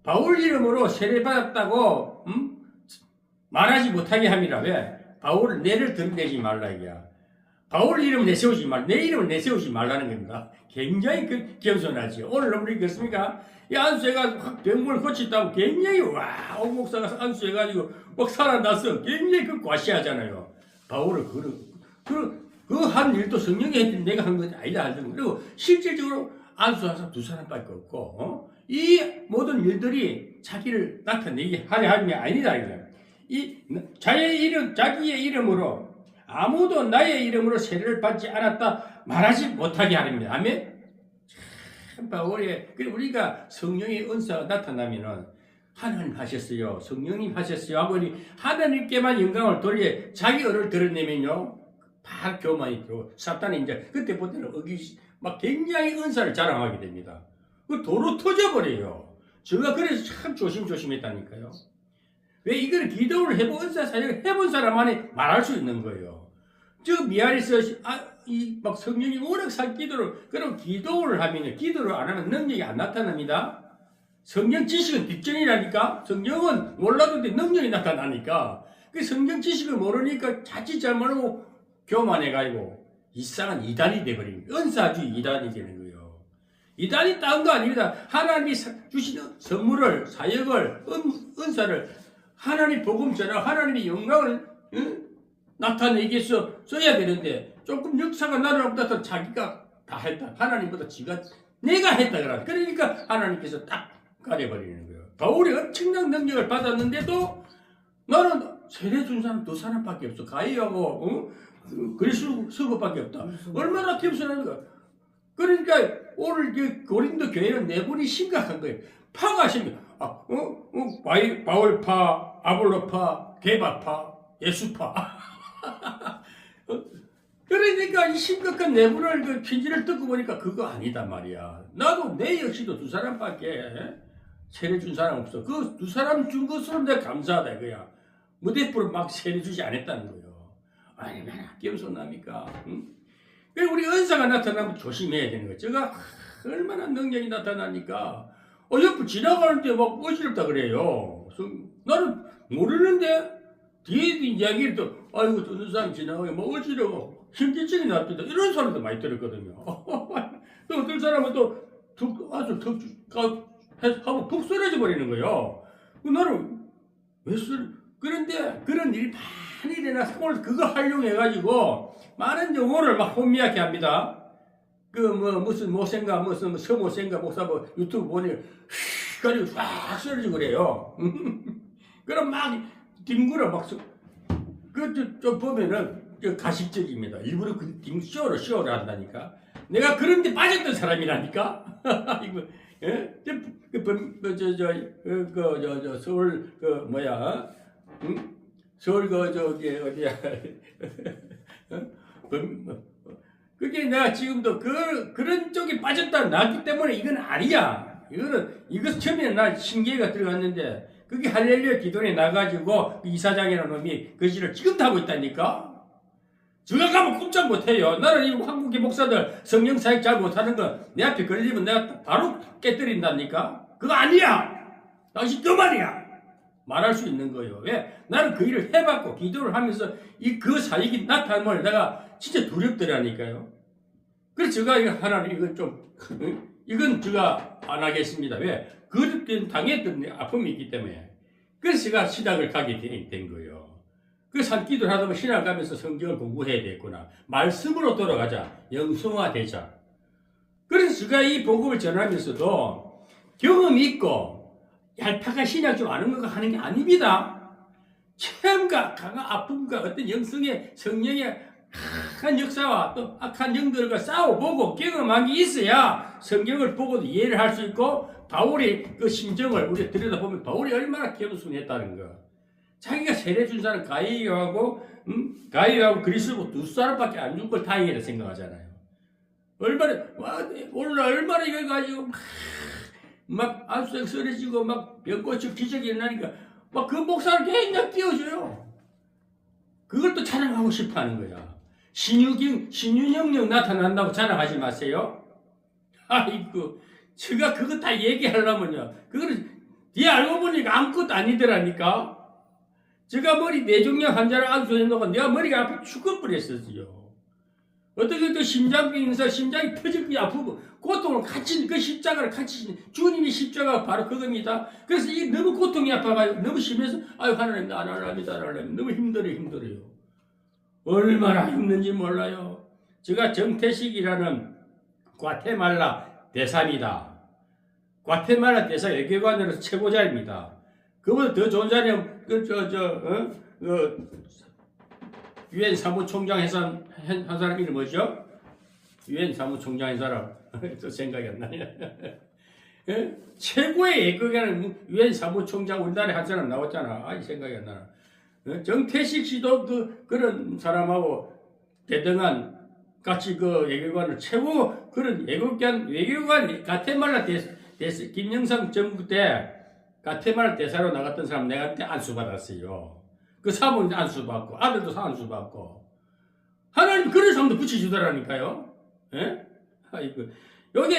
바울 이름으로 세례 받았다고 말하지 못하게 함이라. 왜? 바울을 내를 드러내지 말라 이거야. 바울 이름을 내세우지 말, 내 이름을 내세우지 말라는 겁니다. 굉장히 겸손하지. 오늘 우리 그렇습니까? 이 안수해가지고 병을 고쳤다고 굉장히 옥 목사가 안수해가지고 살아났어. 굉장히 과시하잖아요. 바울은 그 한 일도 성령이 했더니 내가 한 것이 아니다 하더라고요. 그리고 실질적으로 안수한 사람 두 사람밖에 없고, 이 모든 일들이 자기를 나타내게 하려 함이 아니다 이거예요. 자기의 이름으로 아무도 나의 이름으로 세례를 받지 않았다 말하지 못하게 하랍니다. 아멘? 참 바울의, 우리가 성령의 은사가 나타나면은 하나님 하셨어요, 성령님 하셨어요 하고 하나님께만 영광을 돌려 자기 얼을 드러내면요, 다 교만이 들고 사탄이 이제 그때부터는 굉장히 은사를 자랑하게 됩니다. 그 도로 터져버려요. 제가 그래서 참 조심했다니까요. 왜 이걸 기도를 해본 은사 사역을 해본 사람만이 말할 수 있는 거예요. 미안해서 성령이 워낙 그럼 기도를 하면, 기도를 안 하면 능력이 안 나타납니다. 성령 지식은 뒷전이라니까. 성령은 몰라도 능력이 나타나니까. 그 성령 지식을 모르니까 자칫 잘못하고 교만해가지고 이상한 이단이 돼버립니다. 은사주의 이단이 되는 거예요. 이단이 딴 거 아닙니다. 하나님이 주시는 선물을, 사역을, 은사를 하나님 복음 전하, 하나님의 영광을 나타내기 위해서 써야 되는데, 조금 역사가 나타나면 자기가 다 했다. 하나님보다 내가 했다 그러니까 하나님께서 딱 가려버리는 거예요. 바울이 엄청난 능력을 받았는데도 나는 세례 준 사람 두 사람밖에 없어. 가이오하고 그리스도밖에 없다. 얼마나 겸손한가. 그러니까 오늘 고린도 교회는 내분이 심각한 거예요. 파가 심각해. 바울파, 아볼로파, 게바파, 예수파. 그러니까 이 심각한 내분을 편지를 듣고 보니까 그거 아니다 말이야. 나도 내 역시도 두 사람밖에 세례 준 사람 없어. 그 두 사람 준 것으로 내가 감사하다 이거야. 무대포를 세례 주지 않았다는 거예요. 얼마나 겸손합니까? 응? 우리 은사가 나타나면 조심해야 되는 거예요. 제가 얼마나 능력이 나타나니까 옆을 지나가는데 어지럽다 그래요. 나는 모르는데 뒤에 이야기를 또 아이고 어떤 사람 지나가게 어지러워 힘들증이 났다 이런 사람도 많이 들었거든요. 또 어떤 사람은 또 아주 하고 푹 쓰러져 버리는 거예요. 나는 왜 그런데 그런 일이 많이 일어나서 오늘 그거 활용해가지고 많은 영혼을 막 혼미하게 합니다. 그 무슨 못생가 무슨 서못생가 목사 뭐 유튜브 보니 가지고 쫙 쓰러지고 그래요. 그럼 막 뒹굴어 막 좀 보면은 가식적입니다. 일부러 그 쇼를 한다니까. 내가 그런 데 빠졌던 사람이라니까. 이거 예? 서울 그 뭐야? 응? 서울 그 저기 어디야? 그게 내가 지금도 그런 쪽에 빠졌다 나왔기 때문에 이건 아니야. 이거 처음에 나 신기해가 들어갔는데 그게 할렐루야 기도에 나가지고 그 이사장이라는 놈이 그 짓을 지금도 하고 있다니까. 저가 가면 꼼짝 못해요. 나는 이 한국의 목사들 성령 사역 잘 못하는 거 내 앞에 걸리면 내가 바로 깨뜨린다니까. 그거 아니야. 당신 그 말이야. 말할 수 있는 거예요. 왜? 나는 그 일을 해봤고 기도를 하면서 그 사역이 나타나면 내가 진짜 두렵더라니까요. 그래서 제가 이건 제가 안 하겠습니다. 왜? 그때 당했던 아픔이 있기 때문에. 그래서 제가 신학을 가게 된 거예요. 그래서 한 기도를 하다 보면 신학 가면서 성경을 공부해야 되겠구나. 말씀으로 돌아가자. 영성화되자. 그래서 제가 이 복음을 전하면서도 경험이 있고 얄팍한 신학 좀 아는 거 하는 게 아닙니다. 체험과 강한 아픔과 어떤 영성의 성령의 악한 역사와 또 악한 영들과 싸워보고 경험한 게 있어야 성경을 보고도 이해를 할 수 있고 바울의 그 심정을 우리가 들여다보면 바울이 얼마나 겸손했다는 거. 자기가 세례 준 사람 가이오하고 그리스도 두 사람밖에 안 준 걸 다행이라 생각하잖아요. 얼마나 이걸 가지고 막 안수에 쓰러지고 막 병고쳐 기적이 일어나니까 막 그 목사를 굉장히 띄워줘요. 그걸 또 자랑하고 싶어 하는 거야. 신유영령 나타난다고 자랑하지 마세요. 아이고, 제가 그거 다 얘기하려면요. 그거는, 뒤에 알고 보니까 아무것도 아니더라니까. 제가 뇌종양 환자를 안수해놓고 내가 머리가 아파 죽어버렸었어요. 어떻게 또 심장병에서 심장이 터지고 아프고, 고통을 같이, 그 십자가를 같이, 주님의 십자가가 바로 그겁니다. 그래서 이 너무 고통이 아파가지고 너무 심해서, 아유, 하나님, 안 할랍니다. 너무 힘들어요. 얼마나 힘든지 몰라요. 제가 정태식이라는 과테말라 대사입니다. 과테말라 대사 외교관으로서 최고자입니다. 그보다 더 좋은 자는 유엔 사무총장 한 사람 이름 뭐죠? 유엔 사무총장 한 사람 또 생각이 안 나냐? 최고의 외교관은 유엔 사무총장 우리나라에 한 사람 나왔잖아. 아이 생각이 안 나나. 정태식 씨도 그런 사람하고 대등한 같이 그 외교관을 최고 그런 외교관 가테말라 김영삼 정부 때 가테말라 대사로 나갔던 사람 내가 그때 안수받았어요. 그 사모님도 안수받고 아들도 안수받고 하나님 그런 사람도 붙여주더라니까요. 예? 아이고 여기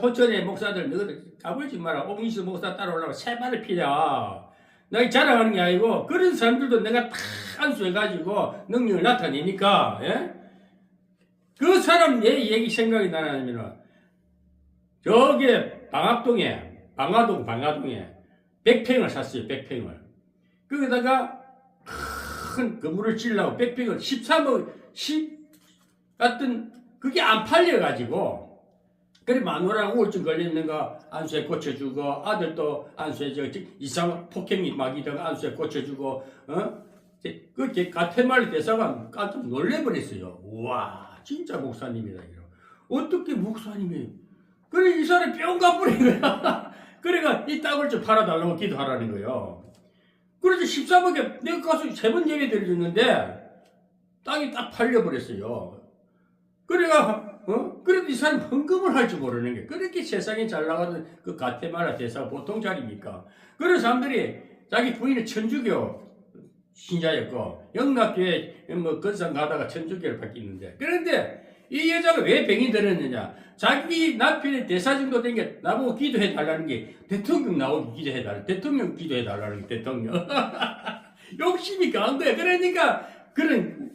포천의 목사들 너희들 까불지 마라. 옥민수 목사 따라오려고 세 발을 피자. 내가 자랑하는 게 아니고 그런 사람들도 내가 다 안수해가지고 능력을 나타내니까 예? 그 사람 얘기 생각이 나냐면은 저기 방화동에 100평을 샀어요. 100평을 거기다가 큰 건물을 지으려고 100평을 13억 10 같은 그게 안 팔려가지고 그래 마누라랑 우울증 걸리는 거 안수에 고쳐주고 아들도 안수에 이상 폭행이 막 이다가 안수에 고쳐주고 그게 가테말라 대사가 깜짝 놀래버렸어요. 우와 진짜 목사님이다 이러. 어떻게 목사님이 그래 이 사람이 뿅 가버린 거야. 그래가 이 땅을 좀 팔아달라고 기도하라는 거예요. 그래서 13억에 내가 가서 3번 예배 드렸는데 땅이 딱 팔려버렸어요. 그래가 그래도 이 사람 헌금을 할 줄 모르는 게 그렇게 세상에 잘 나가는 그 가테말라 대사가 보통 자리입니까? 그런 사람들이 자기 부인은 천주교 신자였고 영락교회 건상 가다가 천주교를 바뀌는데 그런데 이 여자가 왜 병이 들었느냐? 자기 남편의 대사 정도 된 게 나보고 기도해 달라는 게 대통령 나오고 기도해 달라. 대통령 기도해 달라는 게 대통령. 욕심이 강한 거야. 그러니까 그런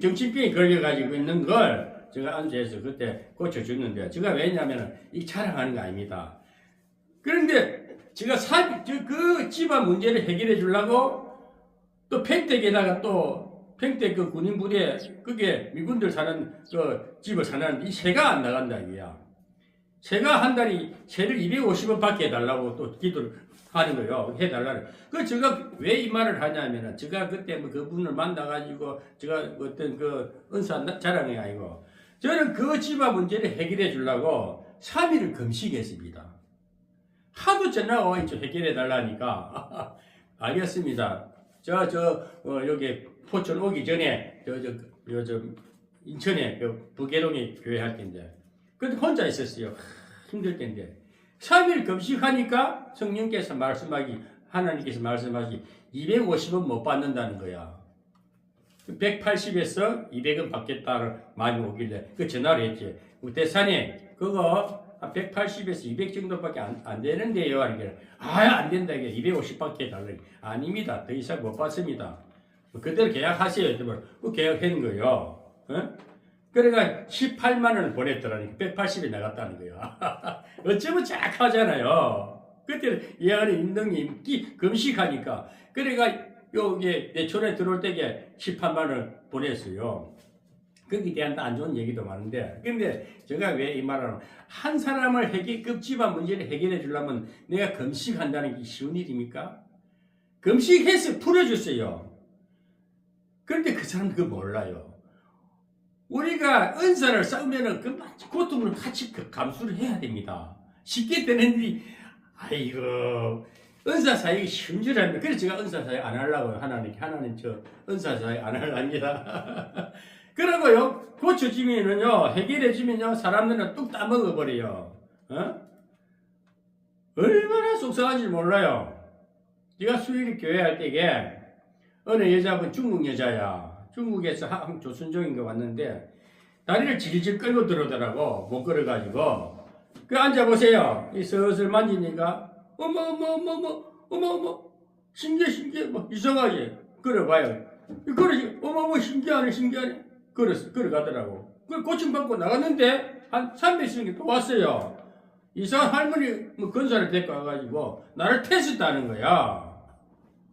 정신병에 걸려가지고 있는 걸 제가 안수해서 그때 고쳐줬는데 제가 왜냐하면 이 자랑하는 거 아닙니다. 그런데 제가 그 집안 문제를 해결해 주려고 또 평택에다가 또 평택 그 군인부대 그게 미군들 사는 그 집을 사는 이 세가 안 나간다 이거야. 세가 한 달이 세를 250원 받게 해달라고 또 기도를 하는 거예요. 해달라는. 그 제가 왜 이 말을 하냐면은 제가 그때 뭐 그분을 만나가지고 제가 어떤 그 은사 자랑이 아니고 저는 그 집안 문제를 해결해 주려고 3일을 금식했습니다. 하도 전화가 이제 해결해 달라니까 알겠습니다. 여기 포천 오기 전에 저 인천에 그 부계동에 교회 할 텐데 그때 혼자 있었어요. 힘들 텐데 3일 금식하니까 성령께서 하나님께서 말씀하시 250원 못 받는다는 거야. 180에서 200원 받겠다를 많이 오길래 그 전화를 했지. 대산에 그거 한 180에서 200 정도밖에 안 되는데요. 하니까 안 된다. 이게 250밖에 달라요. 아닙니다. 더 이상 못 받습니다. 그대로 계약하세요. 그 계약한 거예요. 어? 그래가 18만 원을 보냈더라니까 180이 나갔다는 거예요. 어쩌면 착하잖아요. 그때 예언의 인능이 금식하니까 그래가 여기 내 촌에 들어올 때에 18만 원을 보냈어요. 거기에 대한 안 좋은 얘기도 많은데 근데 제가 왜 이 말을 하면 한 사람을 그 집안 문제를 해결해 주려면 내가 금식한다는 게 쉬운 일입니까? 금식해서 풀어줬어요. 그런데 그 사람은 그거 몰라요. 우리가 은사를 쌓으면은 그 고통을 같이 감수를 해야 됩니다. 쉽게 되는 일이 아이고 은사 사역이 쉬운 줄 알면 그래서 제가 은사 사역 안 하려고요. 하나님 저 은사 사역 안 하랍니다. 그러고요 고쳐지면은요 해결해지면요 사람들은 뚝 따먹어버려요. 얼마나 속상한지 몰라요. 제가 수요일 교회 할 때에 어느 여자분 중국 여자야. 중국에서 조순종인가 왔는데 다리를 질질 끌고 들어오더라고. 못 걸어가지고 그 앉아보세요. 이 슬슬 만지니까 어머 신기해 뭐 이상하지. 걸어봐요. 걸어지 어머 신기하네 걸어가더라고. 그 고침받고 나갔는데 한 300씩 또 왔어요. 이상한 할머니 뭐 건사를 데리고 와가지고 나를 테스트하는 거야.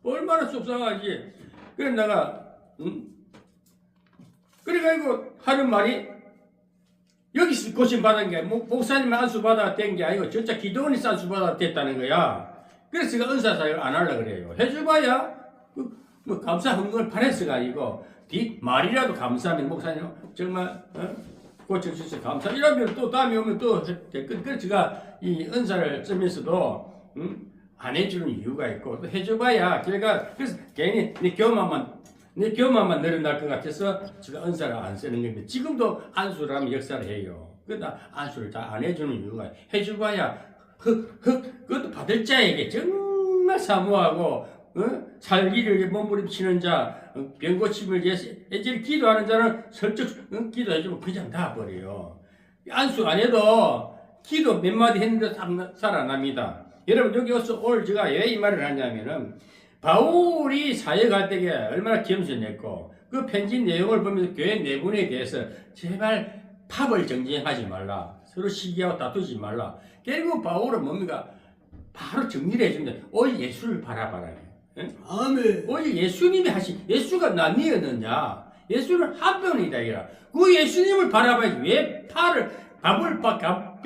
얼마나 속상하지. 그래 내가 그래가지고 하는 말이 여기서 고침받은 게 목사님 안수받아 된 게 아니고 진짜 기도원이 안수받아 됐다는 거야. 그래서 제가 은사사역을 안 하려고 그래요. 해줘봐야 뭐 감사 헌금을 바랬어가 아니고 말이라도 감사하면 목사님 정말 고쳐주셔서 감사 이러면 또 다음에 오면 또 그래서 제가 이 은사를 쓰면서도 안 해주는 이유가 있고 또 해줘봐야 그래서 괜히 내 교만만 늘어날 것 같아서 제가 은사를 안 쓰는 건데 지금도 안수를 하면 역사를 해요. 그러나 안수를 다 안 해주는 이유가 해줘봐야 그것도 받을 자에게 정말 사모하고 살기를 몸부림치는 자 병고침을 위해서 애절히 기도하는 자는 설적 기도해주면 그냥 다 버려요. 안수 안 해도 기도 몇 마디 했는데 살아납니다. 여러분 여기 와서 오늘 제가 왜 이 말을 하냐면은 바울이 사역할 때에 얼마나 겸손했고 그 편지 내용을 보면서 교회 내분에 대해서 제발 팝을 정진하지 말라. 서로 시기하고 다투지 말라. 결국 바울은 뭡니까? 바로 정리를 해줍니다. 오직 예수를 바라봐라. 응? 아멘. 오직 예수님이 예수가 남이었느냐? 예수는 한 분이다. 이라. 그 예수님을 바라봐야지. 왜 바울파가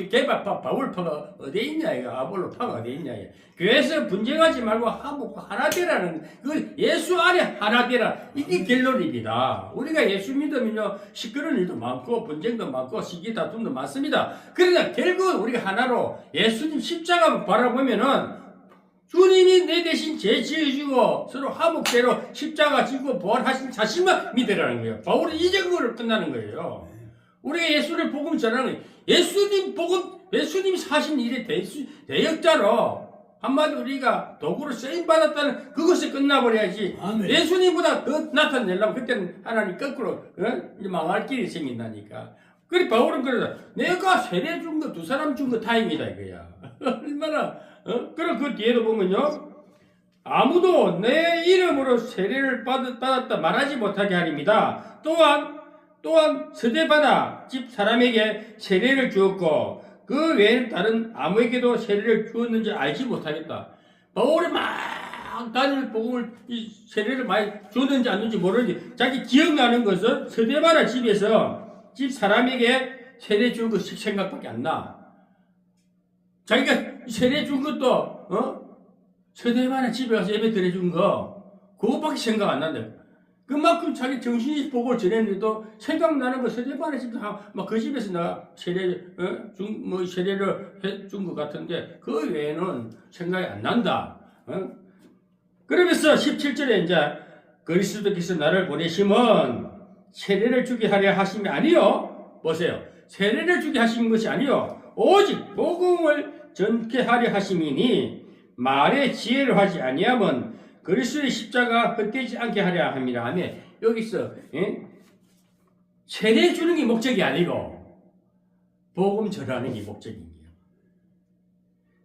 어디 있냐, 이거. 아볼로파가 어디 있냐, 이거. 교회에서 분쟁하지 말고 하나 되라는, 그 예수 안에 하나 되라. 이게 결론입니다. 우리가 예수 믿으면요, 시끄러운 일도 많고, 분쟁도 많고, 시기 다툼도 많습니다. 그러나 결국 우리가 하나로 예수님 십자가 바라보면은, 주님이 내 대신 죄 지어주고 서로 화목대로 십자가 지고 부활하신 자신만 믿으라는 거예요. 바울은 이 정도로 끝나는 거예요. 우리가 예수를 복음 전하는 거예요. 예수님 사신 일의 대역자로 한마디로 우리가 도구로 쓰임받았다는 그것에 끝나버려야지. 아멘. 예수님보다 더 나타내려면 그때는 하나님 거꾸로 이제 망할 길이 생긴다니까. 그래 바울은 그러다 내가 세례 준 거 두 사람 준 거 다행이다 이거야. 얼마나 그럼 그 뒤에도 보면요. 아무도 내 이름으로 세례를 받았다 말하지 못하게 하립니다. 또한 스데바나 집 사람에게 세례를 주었고 그 외에는 다른 아무에게도 세례를 주었는지 알지 못하겠다. 바울이 막 다른 복음을 이 세례를 많이 주었는지 안 줬는지 모르는지 자기 기억나는 것은 스데바나 집에서 집 사람에게 세례 준 것 생각밖에 안 나. 자기가 세례 준 것도 스데바나 집에 가서 예배 드려준 거 그것밖에 생각 안 난다. 그만큼 자기 정신이 복음을 전했는데도 생각나는 거 스데바나 집에서 막 그 집에서 나 세례를 해준 것 같은데 그 외에는 생각이 안 난다. 그러면서 17절에 이제 그리스도께서 나를 보내심은 세례를 주게 하려 하심이 아니요. 보세요. 세례를 주게 하신 것이 아니요. 오직 복음을 전케 하려 하심이니 말의 지혜를 하지 아니하면 그리스도의 십자가 헛되지 않게 하려 함이라 하며 여기서 세례 주는 게 목적이 아니고 복음 전하는 게 목적입니다.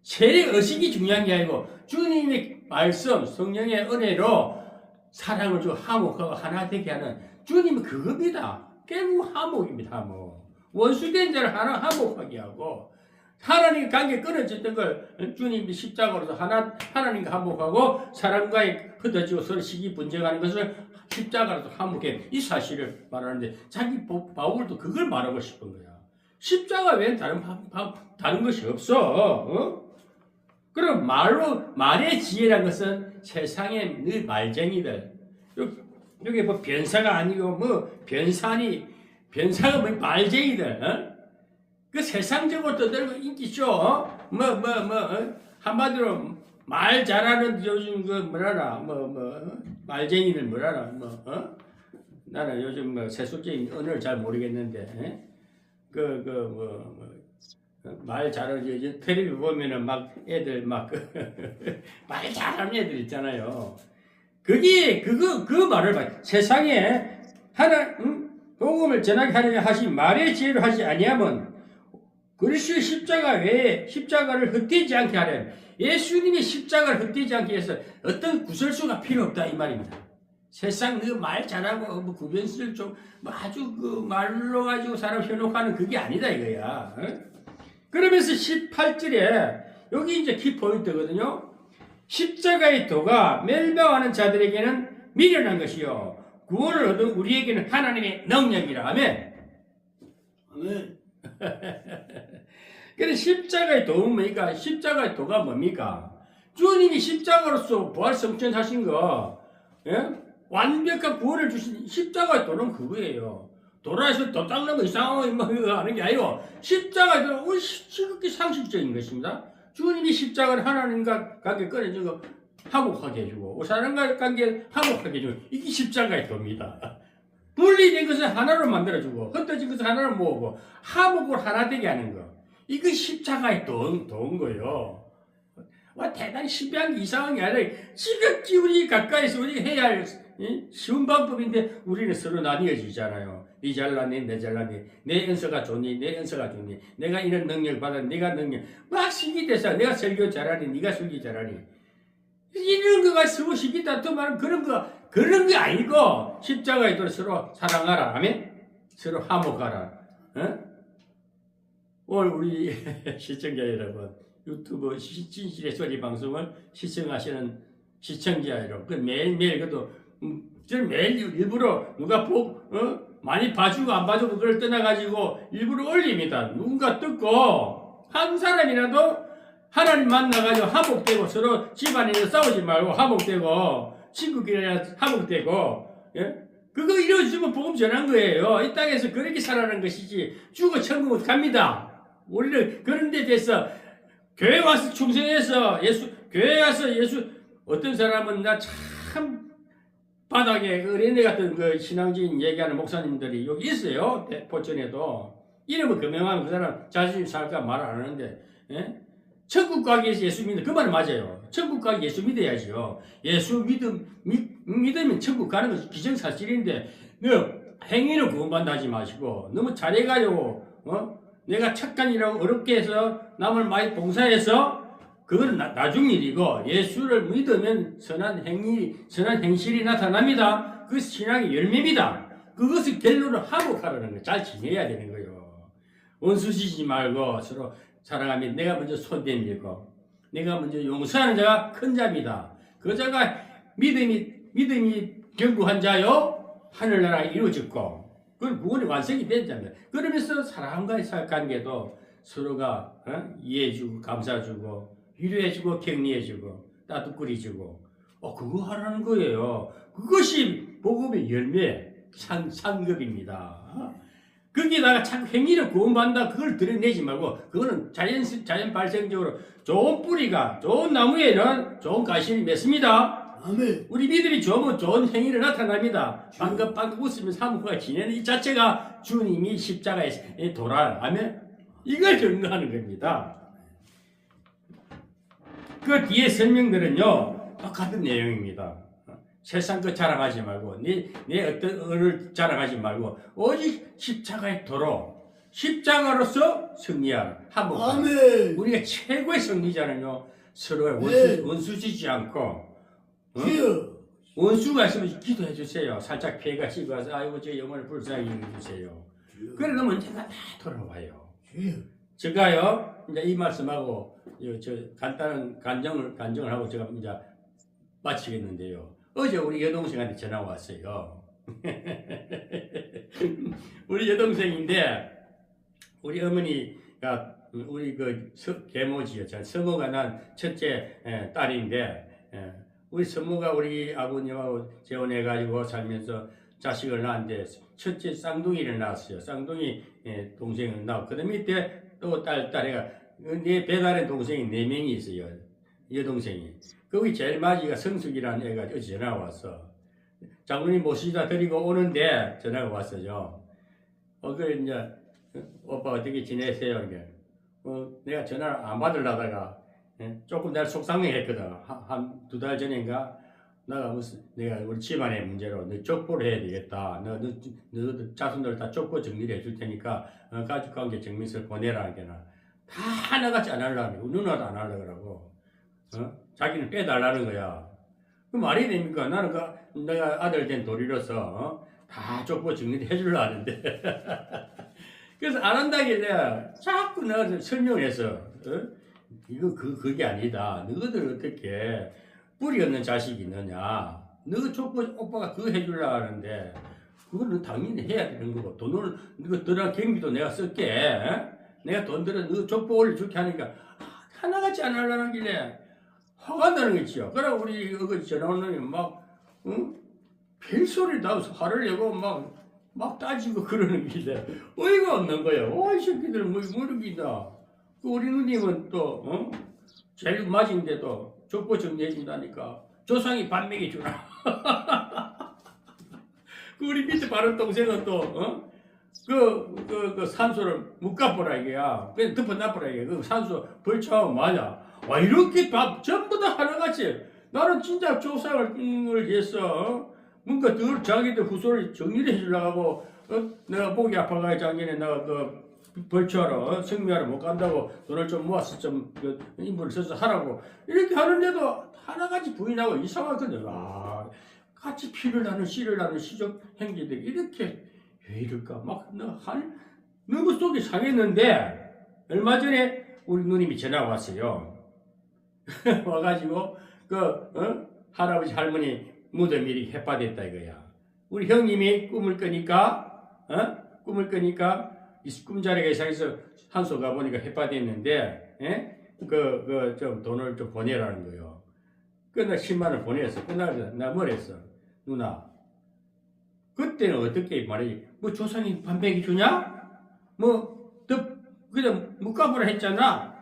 세례 의식이 중요한 게 아니고 주님의 말씀, 성령의 은혜로 사랑을 주고 화목하고 하나 되게 하는 주님은 그겁니다. 결국 화목입니다. 화목. 원수된 자를 하나 화목하게 하고 하나님과 관계 끊어졌던 걸 주님이 십자가로서 하나님과 화목하고 사람과의 흩어지고 서로 시기 분쟁하는 것을 십자가로서 화목해. 이 사실을 말하는데 자기 바울도 그걸 말하고 싶은 거야. 십자가 외엔 다른 것이 없어. 그럼 말의 지혜란 것은 세상의 늘 말쟁이들. 여기 뭐 변사가 아니고 변사가 뭐 말쟁이들. 그 세상적으로 떠들고 인기쇼, 한마디로 말 잘하는 요즘 말쟁이를 나는 요즘 세속적인 언어를 잘 모르겠는데, 말 잘하는 요즘 텔레비 보면은 막 애들 말 잘하는 애들 있잖아요. 그 말을 봐. 세상에 복음을 전하게 하려고 하신 말의 지혜를 하지 아니하면 그리스도의 십자가 외에 십자가를 헛되지 않게 하려면 예수님의 십자가를 헛되지 않게 해서 어떤 구설수가 필요 없다 이 말입니다. 세상 말 잘하고 구변술 좀 아주 말로 가지고 사람 현혹하는 그게 아니다 이거야. 그러면서 18절에 여기 이제 키포인트거든요. 십자가의 도가 멸망하는 자들에게는 미련한 것이요 구원을 얻은 우리에게는 하나님의 능력이라. 아멘. 그래 십자가의 도는 뭡니까? 십자가의 도가 뭡니까? 주님이 십자가로서 부활 성천하신 거, 완벽한 구원을 주신 십자가의 도는 그거예요. 돌아서 도 닦는 거 이상한 거 하는 게 아니고 십자가의 도는 지극히 상식적인 것입니다. 주님이 십자가를 하나님과 관계 끊어진 거 화목하게 해주고 사람과 관계 화목하게 해주고 이게 십자가의 도입니다. 분리된 것을 하나로 만들어주고 흩어진 것을 하나로 모으고 화목을 하나 되게 하는 거 이거 십자가의 도인 거예요. 대단히 신비한 게 이상한 게 아니라 지극히 우리 가까이서 우리가 해야 할 쉬운 방법인데 우리는 서로 나뉘어지잖아요. 네 잘났니 내 잘났니 내 은서가 좋니 내 은서가 좋니 내가 이런 능력을 받아 내가 능력 막 시기돼서 내가 설교 잘하니 네가 설교 잘하니 이런 거가 서로 시기 다툼하는 그런 거 아니고 십자가에 도 서로 사랑하라. 아멘. 서로 화목하라. 오늘 우리 시청자 여러분 유튜브 진실의 소리 방송을 시청하시는 시청자 여러분 매일매일 그래도 저는 매일 일부러 누가 많이 봐주고 안 봐주고 그걸 떠나가지고 일부러 올립니다. 누군가 듣고 한 사람이라도 하나님 만나가지고 화목되고 서로 집안에서 싸우지 말고 화목되고 친구끼리 화목되고 그거 이루어지면 복음 전한 거예요. 이 땅에서 그렇게 살아가는 것이지 죽어 천국을 갑니다. 우리는 그런 데 대해서 교회 와서 충성해서 교회 와서 어떤 사람은 나 참 바닥에 어린애 같은 그 신앙적인 얘기하는 목사님들이 여기 있어요. 포천에도. 이름은 금명하면 그 사람 자신이 살까 말 안 하는데, 천국 가기 위해서 예수 믿는 그 말은 맞아요. 천국 가기 예수 믿어야죠. 예수 믿으면 천국 가는 것이 기정사실인데, 행위로 구원받는다 하지 마시고, 너무 잘해가지고, 내가 착한이라고 어렵게 해서 남을 많이 봉사해서 그건 나중 일이고 예수를 믿으면 선한 행실이 나타납니다. 그 신앙의 열매입니다. 그것을 결론을 화목하라는 거 잘 지내야 되는 거예요. 원수 지지 말고 서로 사랑하면 내가 먼저 손 내밀고 내가 먼저 용서하는 자가 큰 자입니다. 그 자가 믿음이 견고한 자요 하늘나라 이루어졌고 그건 구원이 완성이 된 자입니다. 그러면서 사람과의 관계도 서로가 이해해주고 감사주고 위로해주고 격려해주고 따뜻거리주고 그거 하라는 거예요. 그것이 복음의 열매 상급입니다. 거기다가 자꾸 행위를 구원받는다 그걸 드러내지 말고 그거는 자연 발생적으로 좋은 뿌리가 좋은 나무에는 좋은 가시를 맺습니다. 아멘. 우리 믿음이 좋으면 좋은 행위를 나타납니다. 방긋방긋 웃으며 사무가 지내는 이 자체가 주님이 십자가에 돌아. 아멘. 이걸 증거하는 겁니다. 그 뒤에 설명들은요 똑같은 내용입니다. 세상 것 자랑하지 말고 내 어떤 을을 자랑하지 말고 오직 십자가의 도로 십자가로서 승리하라. 아멘. 우리가 최고의 승리자는요 서로의 네. 원수지지 않고 주여. 원수가 있으면 기도해 주세요. 살짝 피해가 지고 와서 아이고 제 영혼을 불쌍히 여겨주세요. 그러면 언제가 다 돌아와요. 주여. 제가요 이제 이 말씀하고 저 간단한 간정을 하고 제가 이제 마치겠는데요. 어제 우리 여동생한테 전화 왔어요. 우리 여동생인데 우리 어머니가 우리 그 계모지요. 성모가 난 첫째 딸인데 우리 성모가 우리 아버님하고 재혼해가지고 살면서 자식을 낳았는데 첫째 쌍둥이를 낳았어요. 쌍둥이 동생을 낳고 그 밑에 또 딸애가 내 배다른 동생이 4명이 있어요. 여동생이. 거기 제일 마지가 성숙이라는 애가 어제 전화가 왔어. 장모님 모시다 드리고 오는데 전화가 왔어요. 그래 이제 오빠 어떻게 지내세요? 이게 내가 전화를 안 받으려다가 조금 내가 속상해했거든. 한 2달 전인가 내가 우리 집안의 문제로 너 족보를 해야 되겠다. 너 자손들 다 족보 정리를 해줄 테니까 가족관계 증명서를 보내라 하게나 다 하나같이 안 하려고 누나도 안 하려고 그러고 자기는 빼달라는 거야. 그 말이 됩니까? 나는 내가 아들 된 도리로서 다 족보 정리를 해주려 하는데 그래서 안 한다길래 자꾸 내가 설명을 해서 이거 그게 아니다. 너희들 어떻게 뿌리 없는 자식이 있느냐. 너 족보 오빠가 그거 해주려 하는데 그거는 당연히 해야 되는 거고 돈을 너 들어간 경비도 내가 쓸게. 내가 돈 들어 너 족보 올려줄게 하니까 하나같이 안 하려는 길에 화가 나는 거지요. 그래 우리 전화 오는 놈이 막 별소리를 다 화를 내고 막 따지고 그러는 길에 어이가 없는 거예요. 이 새끼들 뭐 모르기다. 우리 누님은 또 제일 맞은데도 족보 정리해준다니까 조상이 밥 먹여주라. 우리 밑에 바른 동생은 또 그 산소를 못 갚으라 이게야. 그냥 덮어놔보라 이게. 그 산소 벌초하면 맞아. 와 이렇게 전부 다 하나같이 나는 진짜 조상을 위해서 뭔가 늘 자기들 후손을 정리를 해주려고 하고 내가 목이 아파가지고 작년에 내가 벌초하러 성묘하러 못 간다고 돈을 좀 모아서 좀 인부를 써서 하라고 이렇게 하는데도 하나같이 부인하고 이상하거든. 같이 피를 나는 씨를 나는 시적 행위들이 이렇게 왜 이럴까 막 너무 속이 상했는데 얼마 전에 우리 누님이 전화 왔어요. 와가지고 할아버지 할머니 무덤 일이 해파됐다 이거야. 우리 형님이 꿈을 꿔니까 이 꿈자리가 이상해서 산소 가보니까 해파됐는데 좀 돈을 좀 보내라는 거요. 나 10만 원 보냈어. 나 뭘 했어? 누나 그때는 어떻게 말해? 뭐 조상이 반백이 주냐? 그냥 못 갚으라 했잖아.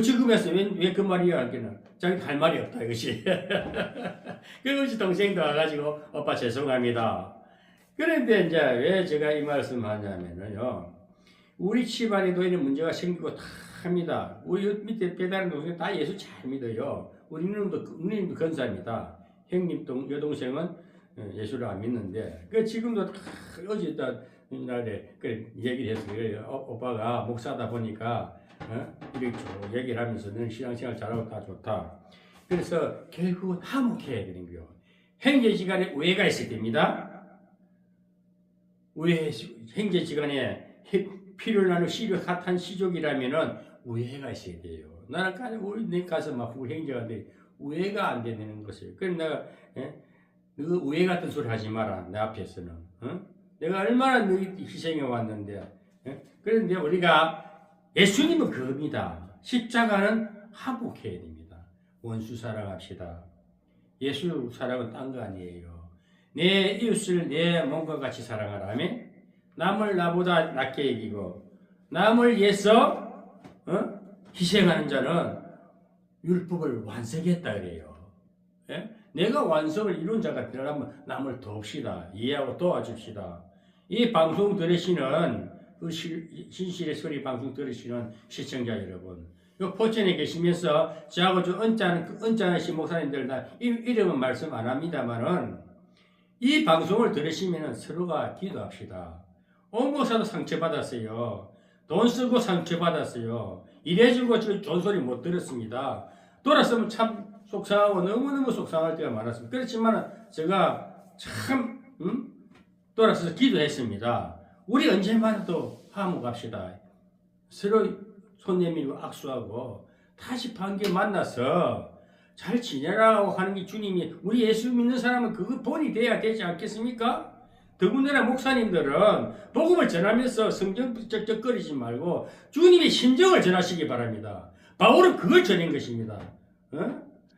지금 했어. 왜 그 말이야? 자기 할 말이 없다 이것이. 그것이 동생도 와가지고 오빠 죄송합니다. 그런데 이제 왜 제가 이 말씀하냐면요. 우리 집안에도 이런 문제가 생기고 다 합니다. 우리 밑에 배다른 동생 다 예수 잘 믿어요. 우리 누님도 건사입니다. 형님 여동생은 예수를 안 믿는데 지금도 다 어제 날에 얘기를 해서 그래요. 오빠가 목사다 보니까 이렇게 쭉 얘기를 하면서 너는 신앙생활 잘하고 다 좋다. 그래서 결국은 화목해야 되는 거예요. 형제지간에 우애가 있어야 됩니다. 형제지간에 피를 나누 시력핫한 시족이라면은 우애가 있어야 돼요. 나는 우리 가서 막 불행자가 돼 우애가 안 되는 것이에요. 그래서 내가 너 우애 같은 소리 하지 마라 내 앞에서는. 내가 얼마나 너희 희생해 왔는데. 그런데 우리가 예수님은 그겁니다. 십자가는 화목해야 됩니다. 원수 사랑합시다. 예수 사랑은 딴 거 아니에요. 내 이웃을 내 몸과 같이 사랑하라. 아멘? 남을 나보다 낮게 여기고 남을 위해서 희생하는 자는 율법을 완성했다 그래요. 예? 내가 완성을 이룬 자가 되려면 남을 돕시다. 이해하고 도와줍시다. 이 방송 들으시는 그 진실의 소리 방송 들으시는 시청자 여러분, 요 포천에 계시면서 저하고 좀 언짢으신 목사님들 다 이름은 말씀 안 합니다만은 이 방송을 들으시면 서로가 기도합시다. 온 목사도 상처받았어요. 돈 쓰고 상처받았어요. 이래주고 좋은 소리 못 들었습니다. 돌았으면 참 속상하고 너무너무 속상할 때가 많았습니다. 그렇지만 제가 참 돌아서서 기도했습니다. 우리 언제만도 화목합시다. 서로 손 내밀고 악수하고 다시 반겨 만나서 잘 지내라고 하는 게 주님이, 우리 예수 믿는 사람은 그거 본이 돼야 되지 않겠습니까? 더군다나 목사님들은 복음을 전하면서 성경 쩍쩍거리지 말고 주님의 심정을 전하시기 바랍니다. 바울은 그걸 전한 것입니다.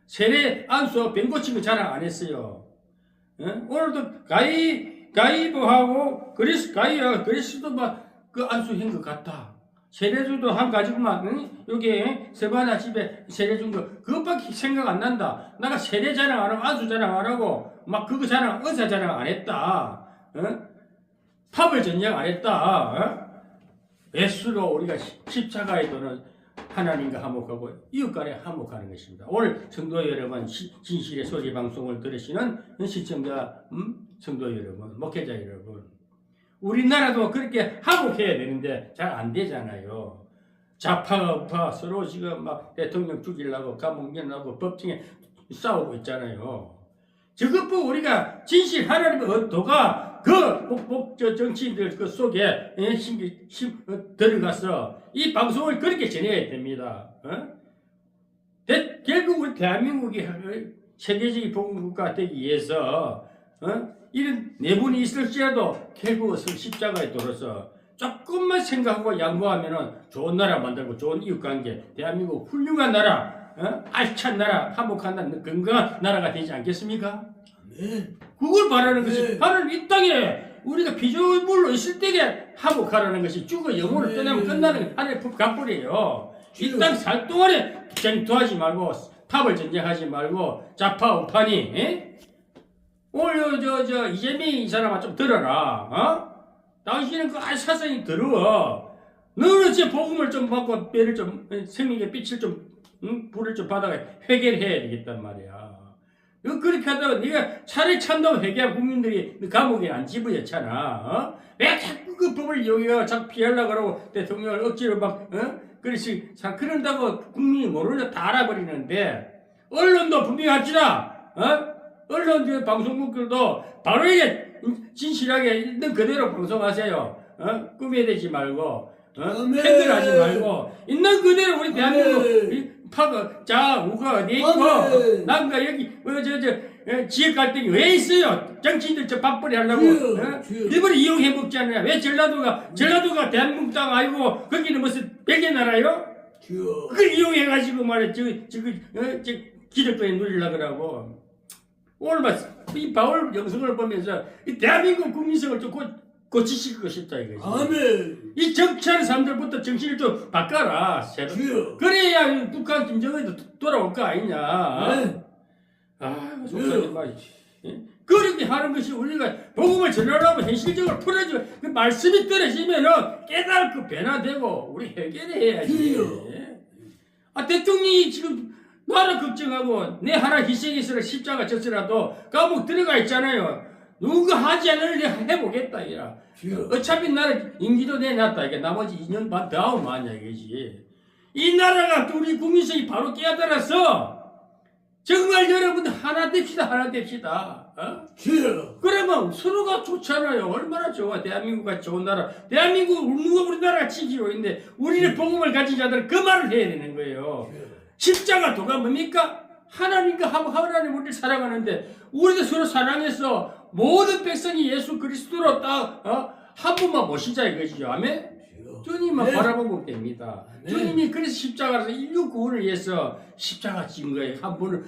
세례 안수 병 고치고 자랑 안 했어요. 오늘도 가이브하고 가이와 그리스도 그 안수한 것 같다. 세례주도 한 가지구만. 여기 세바나 집에 세례 준 거 그것밖에 생각 안 난다. 내가 세례 자랑 안 하고 안수 자랑 안 하고 막 그거 자랑 의사 자랑 안 했다. 팝을 전쟁 안 했다. 예수로 우리가 십자가에 도는 하나님과 화목하고 이웃 간에 화목하는 것입니다. 오늘 성도 여러분, 진실의 소리 방송을 들으시는 시청자 성도 여러분, 목회자 여러분, 우리나라도 그렇게 화목해야 되는데 잘 안 되잖아요. 좌파가 우파 서로 지금 막 대통령 죽이려고 감옥 내려고 법정에 싸우고 있잖아요. 저것 보고 우리가 진실 하나님의 의도가 그 정치인들 그 속에 들어가서 이 방송을 그렇게 전해야 됩니다. 결국 우리 대한민국이 세계적인 복음국가 되기 위해서 이런 내분이 있을지라도 결국은 십자가에 돌아서 조금만 생각하고 양보하면은 좋은 나라 만들고 좋은 이웃관계, 대한민국 훌륭한 나라, 알찬 나라, 화목한 나라, 건강한 나라가 되지 않겠습니까? 네. 그걸 바라는 것이 네. 하나님 이 땅에 우리가 피조물로 있을 때에 화목하라는 것이 죽어 영혼을 네. 떠나면 끝나는 하나님의 값벌이에요. 이 땅 살 동안에 전투하지 말고 탑을 전쟁하지 말고 좌파 우파니 오늘 이재명이 이 사람아 좀 들어라. 당신은 그 사상이 더러워. 너는 제 복음을 좀 받고 배를 좀 생명의 빛을 좀 불을 좀 받아가 회개를 해야 되겠단 말이야. 그렇게 하다가 네가 차라리 참다고 회개한 국민들이 감옥에 안 집어였잖아. 왜 자꾸 그 법을 이용해 자꾸 피하려고 그러고 대통령을 억지로 막 그렇지 그런다고 국민이 모르는 다 알아버리는데 언론도 분명히 합시다. 언론들 방송국들도 바로 이게 진실하게 있는 그대로 방송하세요. 꾸며대지 말고 팬들하지 말고 있는 그대로 우리 대한민국 파가 자 우가 어디 있고 남과 여기 지역 갈등이 왜 있어요? 정치인들 저 밥벌이 하려고 일부러 이용해 먹잖아요. 왜 전라도가 대한민국 땅 아니고 거기는 무슨 백의 나라요? 그걸 이용해 가지고 말이야 저 기득권에 누리려고 그러고. 오늘 이 바울 영성을 보면서 이 대한민국 국민성을 좀 고치시고 싶다 이거지. 아멘. 이 정치하는 사람들부터 정신을 좀 바꿔라. 그래야 북한 김정은도 돌아올 거 아니냐. 네. 속상해 봐. 그렇게 하는 것이 우리가 복음을 전하려면 현실적으로 풀어주고 그 말씀이 떨어지면은 깨닫고 변화되고 우리 해결해야지. 대통령이 지금 나라 걱정하고 내 하나 희생해서 십자가 졌으라도 감옥 들어가 있잖아요. 누가 하지 않을 내 해보겠다 이라. 어차피 나라 임기도 내놨다 이게 나머지 2년 반 더 하면 뭐하냐 이거지. 이 나라가 우리 국민성이 바로 깨달아서 정말 여러분들 하나 됩시다. 하나 됩시다. 주여. 그러면 서로가 좋잖아요. 얼마나 좋아. 대한민국같이 좋은 나라. 대한민국 누가 우리나라가 지지고 있는데 우리는 복음을 가진 자들은 그 말을 해야 되는 거예요. 십자가 도가 뭡니까? 하나님과 하나님 우리를 사랑하는데 우리도 서로 사랑해서 모든 백성이 예수 그리스도로 딱 한 분만 모시자 이것이죠. 아멘? 주님만 네. 바라보면 됩니다. 네. 주님이 그래서 십자가에서 인류 구원을 위해서 십자가 진 거예요. 한 분을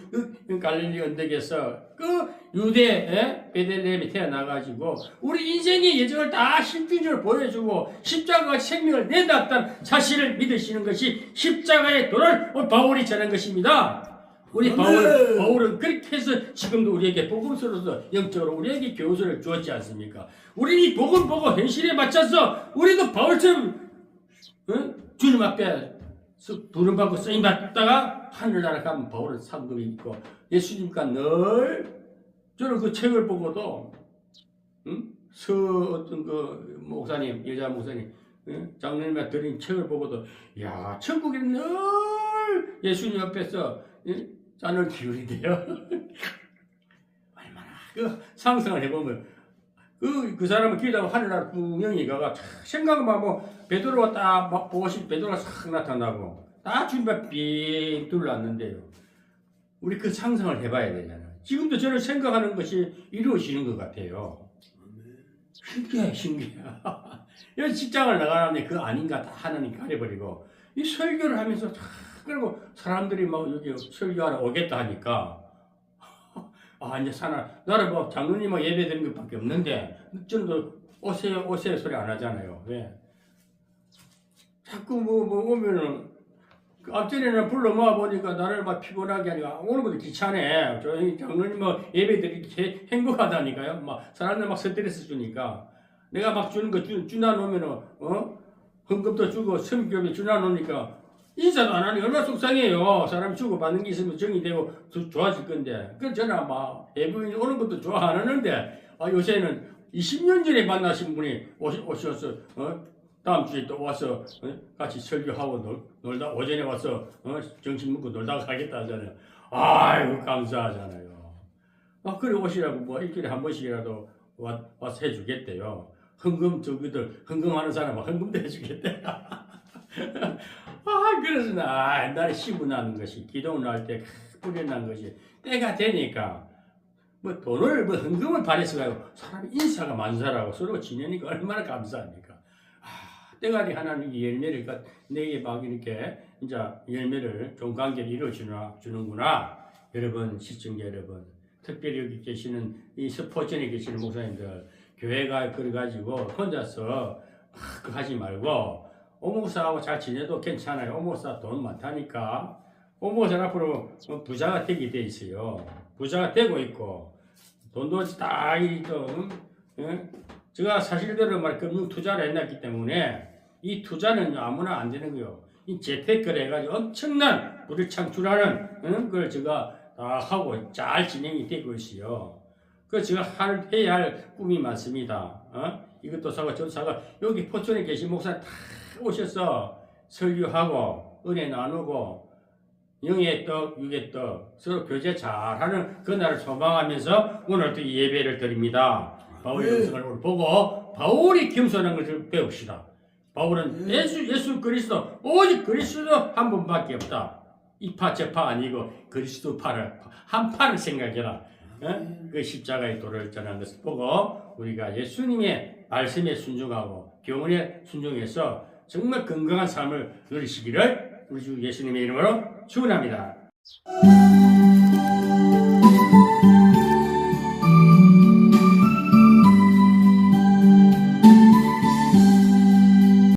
갈릴리 언덕에서 그 유대 베들레헴에 태어나가지고 우리 인생의 예정을 다 실질적으로 보여주고 십자가가 생명을 내놨다는 사실을 믿으시는 것이 십자가의 도를 바울이 전한 것입니다. 우리 바울은 그렇게 해서 지금도 우리에게 복음서로서 영적으로 우리에게 교훈을 주었지 않습니까? 우리 이 복음 보고 현실에 맞춰서 우리도 바울처럼 주님 앞에 부름받고 쓰임받다가 하늘나라 가면 바울은 상급이 있고 예수님과 늘 저는 그 책을 보고도 어떤 그 목사님 여자 목사님 장로님한테 드린 책을 보고도 야 천국에 늘 예수님 앞에서 짠을 기울이대요. 얼마나 그 상상을 해보면 그 사람은 기도하고 하늘나라 분명히 가가 생각만 뭐 베드로가 딱 막 보고 싶 베드로가 싹 나타나고 다 주님만 빙 둘러왔는데요. 우리 그 상상을 해봐야 되잖아요. 지금도 저는 생각하는 것이 이루어지는 것 같아요. 신기해. 여기 직장을 나가는데 그 아닌가 다 하나님 가려버리고 이 설교를 하면서 그리고 사람들이 막 여기 설교하러 오겠다 하니까 이제 나는 뭐 장로님하고 예배 드리는 것밖에 없는데 저는 오세요 소리 안 하잖아요. 왜? 자꾸 뭐 오면은 앞전에는 불러 모아 보니까 나를 막 피곤하게 하니까 오는 것도 귀찮네. 저희 장로님 뭐 예배 드리기 행복하다니까요. 막 사람들 막 스트레스 주니까 내가 막 주는 거 주나 놓으면은 헌금도 주고 섬기업에 주나 놓으니까 인사도 안 하니 얼마나 속상해요. 사람 주고 받는 게 있으면 정이 되고 좋아질 건데. 그래서 저는 막 예배인 오는 것도 좋아 안 하는데 요새는 20년 전에 만나신 분이 오셔서 다음 주에 또 와서 같이 설교하고 놀다 오전에 와서 점심 먹고 놀다가 가겠다 하잖아요. 아이고 감사하잖아요. 그래 오시라고 뭐 일주일에 한 번씩이라도 와서 해주겠대요. 헌금하는 사람은 헌금도 해주겠대. 그래서 나 옛날에 시분하는 것이 기도를 할 때 뿌려난 것이 때가 되니까 뭐 돈을 헌금을 바래서 가지고 사람이 인사가 만사라고 서로 지내니까 얼마나 감사합니까? 때가 돼 하나님이 열매를 내게 막 이렇게 이제 열매를 좋은 관계를 이루어주는구나. 여러분 시청자 여러분, 특별히 여기 계시는 이 스포천에 계시는 목사님들 교회가 그래가지고 혼자서 그 하지 말고 오목사하고 잘 지내도 괜찮아요. 오목사 돈 많다니까. 오목사 앞으로 부자가 되게 돼 있어요. 부자가 되고 있고 돈도 다 제가 사실대로 금융 투자를 해놨기 때문에 이 투자는 아무나 안 되는 거예요. 이 재테크를 해가지고 엄청난 부를 창출하는 걸 제가 다 하고 잘 진행이 되고 있어요. 그래서 제가 해야 할 꿈이 많습니다. 이것도 사고 저것도 사고 여기 포천에 계신 목사님 다 오셔서 설교하고 은혜 나누고 영의 떡, 육의 떡 서로 교제 잘하는 그날을 소망하면서 오늘 또 예배를 드립니다. 바울의 영성을 오늘 보고 바울이 겸손한 것을 배웁시다. 바울은 예수 그리스도 오직 그리스도 한 분밖에 없다. 이파 저파 아니고 그리스도 한 파를 생각해라. 그 십자가의 도를 전하는 것을 보고 우리가 예수님의 말씀에 순종하고 교훈에 순종해서 정말 건강한 삶을 누리시기를 우리 주 예수님의 이름으로 축원합니다.